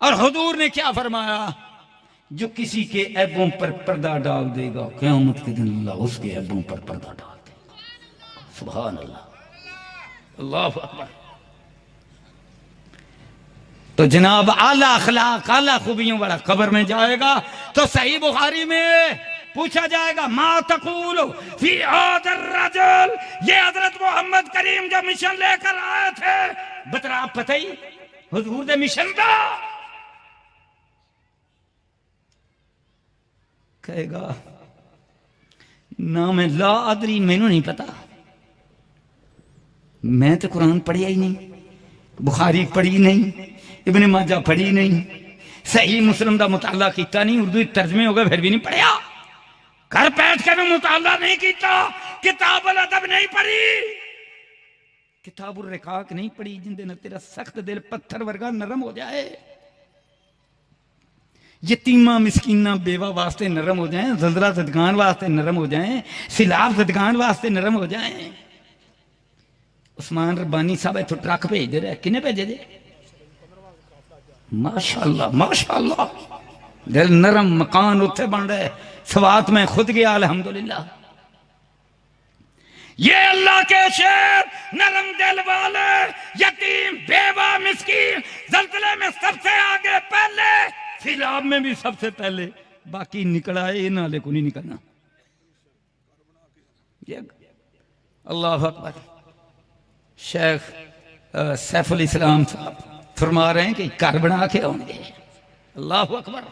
और हुजूर ने क्या फरमाया? जो किसी के ऐबों पर पर्दा डाल देगा, क़यामत के दिन अल्लाह उसके ऐबों पर पर्दा डाल देगा। सुभान अल्लाह, अल्लाह अकबर। तो जनाब आला अखलाक, आला खूबियों वाला कब्र में जाएगा तो सही बुखारी में पूछा जाएगा, मा तक़ूलु फी हाज़ा रजुल, ये हजरत मोहम्मद करीम जो मिशन लेकर आए थे, बतरा पता ही हुजूर दे मिशन का। कहेगा ना मैं ला अदरी, मैनू नहीं पता, मैं तो कुरान पढ़िया ही नहीं, बुखारी पढ़ी नहीं, इब्ने माजा पढ़ी नहीं, सही मुस्लिम का मुताला किया नहीं, उर्दू तर्जमे हो गए फिर भी नहीं पढ़िया, घर बैठ कर मुताला नहीं किया, किताबुल अदब नहीं पढ़ी, किताबुल रिकाक नहीं पढ़ी, जिंदे नाल तेरा सख्त दिल पत्थर वर्गा नरम हो जाए, यतीमा मिसकीना बेवा वास्ते नरम हो जाए, जंजरा सदगान वास्ते नरम हो जाए, सिलाब सदगान वास्ते नरम हो जाए। उस्मान रब्बानी साहब इथों ट्रक भेजते रहे, किने भेजे जे? माशाअल्लाह माशाअल्लाह, दिल नरम, मकान उत्थे बन रहे, सवात में खुद गया अल्हम्दुलिल्लाह। ये अल्लाह के शेर, नरम दिल वाले, यतीम बेवा मिस्कीन, जल्जले में सबसे आगे पहले, सिलाब में भी सबसे पहले, बाकी निकला है, नाले को नहीं निकलना। अल्लाह अकबर। शेख सैफुल इस्लाम साहब फरमा रहे हैं कि घर बना के होंगे। अल्लाह अकबर।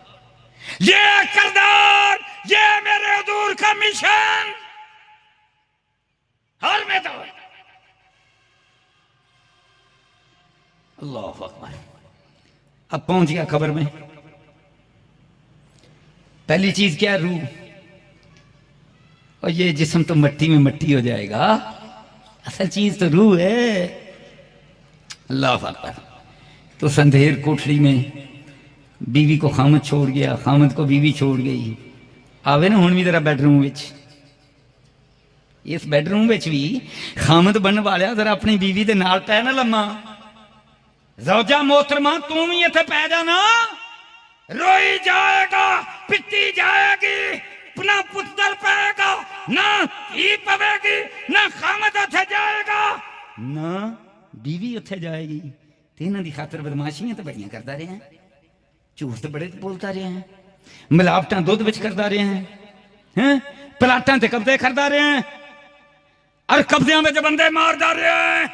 ये किरदार, ये मेरे हुजूर का मिशन हर मैदान। अल्लाह अकबर। अब पहुंच गया खबर में। पहली चीज क्या? रूह। और ये जिस्म तो मट्टी में मट्टी हो जाएगा, असल चीज तो रूह है। अल्लाह अकबर। तो संधेर कोठड़ी में बीवी को खामद छोड़ गया, खामद को बीवी छोड़ गई। आवे ना हुण भी जरा बेडरूम विच, इस बेडरूम विच भी खामद बनने वाले जरा अपनी बीवी दे नाल पै ना लम्मा। ज़ौजा मोहतरमा तू भी इत्थे पै जाना, रोई जाएगा, पिटी जाएगी, ना पुत्र पाएगा, ना ही पवेगी, ना खामद उथे जाएगा, ना बीवी उथे जाएगी। ते इन्हां दी खातर बदमाशियां तो बड़ियां करता रहे हैं, झूठ तो बड़े बोलता रहे हैं, मिलावटां दुध विच करता रहे हैं, प्लाटां ते कब्जे करता रहे हैं, और कब्जियां विच बंदे मारदा रहे हैं।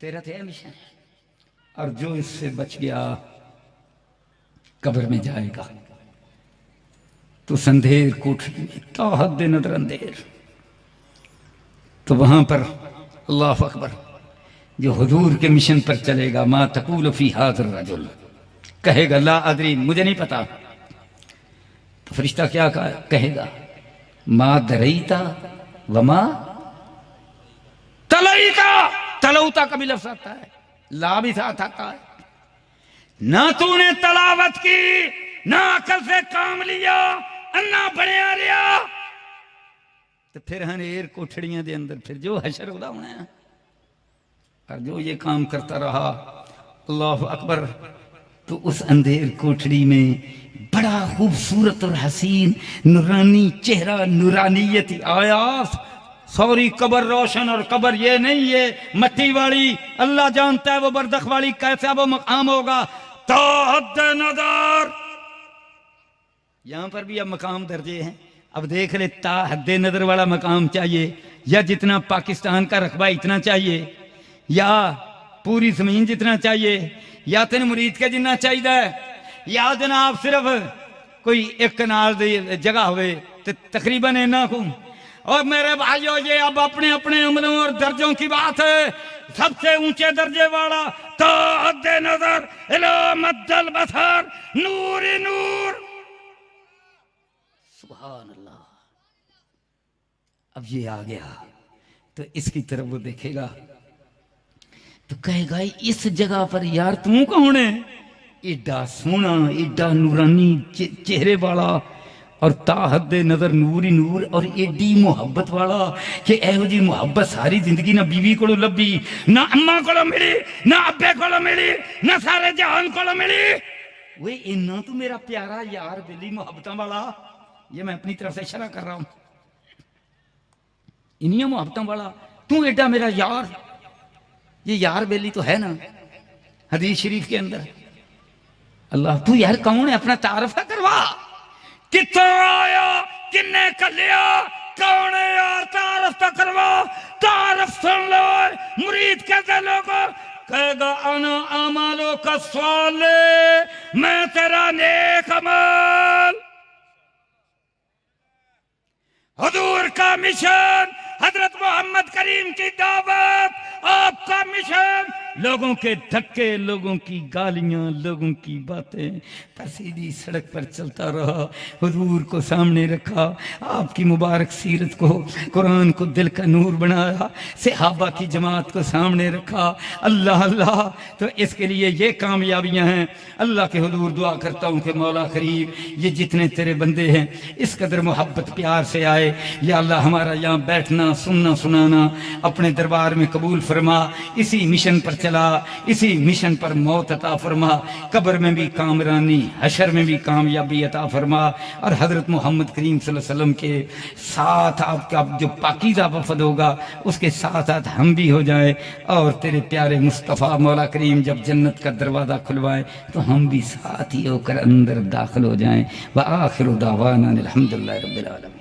तेरा तो मिशन है। और जो इससे बच गया कब्र में जाएगा तो संधेर कोठरी में ताहद नजर अंधेर, तो वहां पर अल्लाह अकबर जो हुजूर के मिशन पर चलेगा, मा तक़ूलु फी हाज़ा रजुल, कहेगा ला अदरी, मुझे नहीं पता। तो फरिश्ता क्या कहेगा? मा दरईता वमा तलईता। तलौता का भी लफ्ज़ आता है, ला भी साथ आता है। ना तूने तलावत की, ना अकल से काम लिया, अन्ना बढ़िया रिया, तो फिर हनेर कोठड़ियां दे अंदर फिर जो हशर होना है। और जो ये काम करता रहा, अल्लाह अकबर, तो उस अंधेर कोठड़ी में बड़ा खूबसूरत और हसीन नूरानी चेहरा, नूरानियत आयात। सॉरी कब्र रोशन, और कब्र ये नहीं, ये मट्टी वाली, अल्लाह जानता है वो बरदख वाली कैसा वो मकाम होगा। तो हद नजर, यहां पर भी अब मकाम दर्जे हैं। अब देख ले, ता हद नजर वाला मकाम चाहिए, या जितना पाकिस्तान का रकबा इतना चाहिए, या पूरी जमीन जितना चाहिए, या तेन मुरीद के जितना चाहिए, या जनाब सिर्फ कोई एक कनाल दी जगह होवे ते तकरीबन इन्ना को। और मेरे भाइयों, ये अब अपने अपने अमलों और दर्जों की बात है। सबसे ऊंचे दर्जे वाला तो हद्दे नजर इला मद्दल बसर नूर ही नूर। सुभान अल्लाह। अब ये आ गया तो इसकी तरफ वो देखेगा तो कहेगा इस जगह पर यार तू कौन है? एडा सोना, एडा नूरानी चेहरे वाला और ताहद्दे नजर नूर ही नूर और एडी मुहब्बत वाला कि एहो जी मुहब्बत सारी जिंदगी ना बीवी को लभी, ना अम्मा को मिली, ना अब्बे को मिली, ना सारे जहान को मिली। वे इन्ना तू मेरा प्यारा यार बेली मुहब्बत वाला। ये मैं अपनी तरफ से इशारा कर रहा हूं। इन्हीं मुहब्बतों वाला तू एडा मेरा यार। ये यार बेली तो है ना हदीस शरीफ के अंदर। अल्लाह तू यार कौन है? अपना तारफ करवा। कितों आया, किन्ने कलिया, कौन है यार? तारफ तो करवा, तारफ सुन लो। मुरीद कहते लोगों कहेगा अना अमालो का सवाल, मैं तेरा नेक अमल। हुजूर का मिशन, हजरत मोहम्मद करीम की दावत, आपका मिशन लोगों के धक्के, लोगों की गालियां, लोगों की बातें पर सीधी सड़क पर चलता रहा। हुजूर को सामने रखा, आपकी मुबारक सीरत को, कुरान को दिल का नूर बनाया, सहाबा की जमात को सामने रखा। अल्लाह अल्लाह। तो इसके लिए ये कामयाबियां हैं। अल्लाह के हुजूर दुआ करता हूं कि मौला करीम ये जितने तेरे बंदे हैं इस कदर मोहब्बत प्यार से आए। या अल्लाह हमारा यहाँ बैठना, सुनना, सुनाना अपने दरबार में कबूल फरमा। इसी मिशन पर चला, इसी मिशन पर मौत अता फरमा। कब्र में भी कामरानी, हशर में भी कामयाबी अता फरमा। और हजरत मोहम्मद करीम सल्लल्लाहु अलैहि वसल्लम के साथ आपका जो पाकीज़ा वफद होगा उसके साथ साथ हम भी हो जाए। और तेरे प्यारे मुस्तफ़ा मौला करीम जब जन्नत का दरवाज़ा खुलवाए तो हम भी साथ ही होकर अंदर दाखिल हो जाएं। व आखिरु दावाना अल्हम्दुलिल्लाहि रब्बिल आलमीन।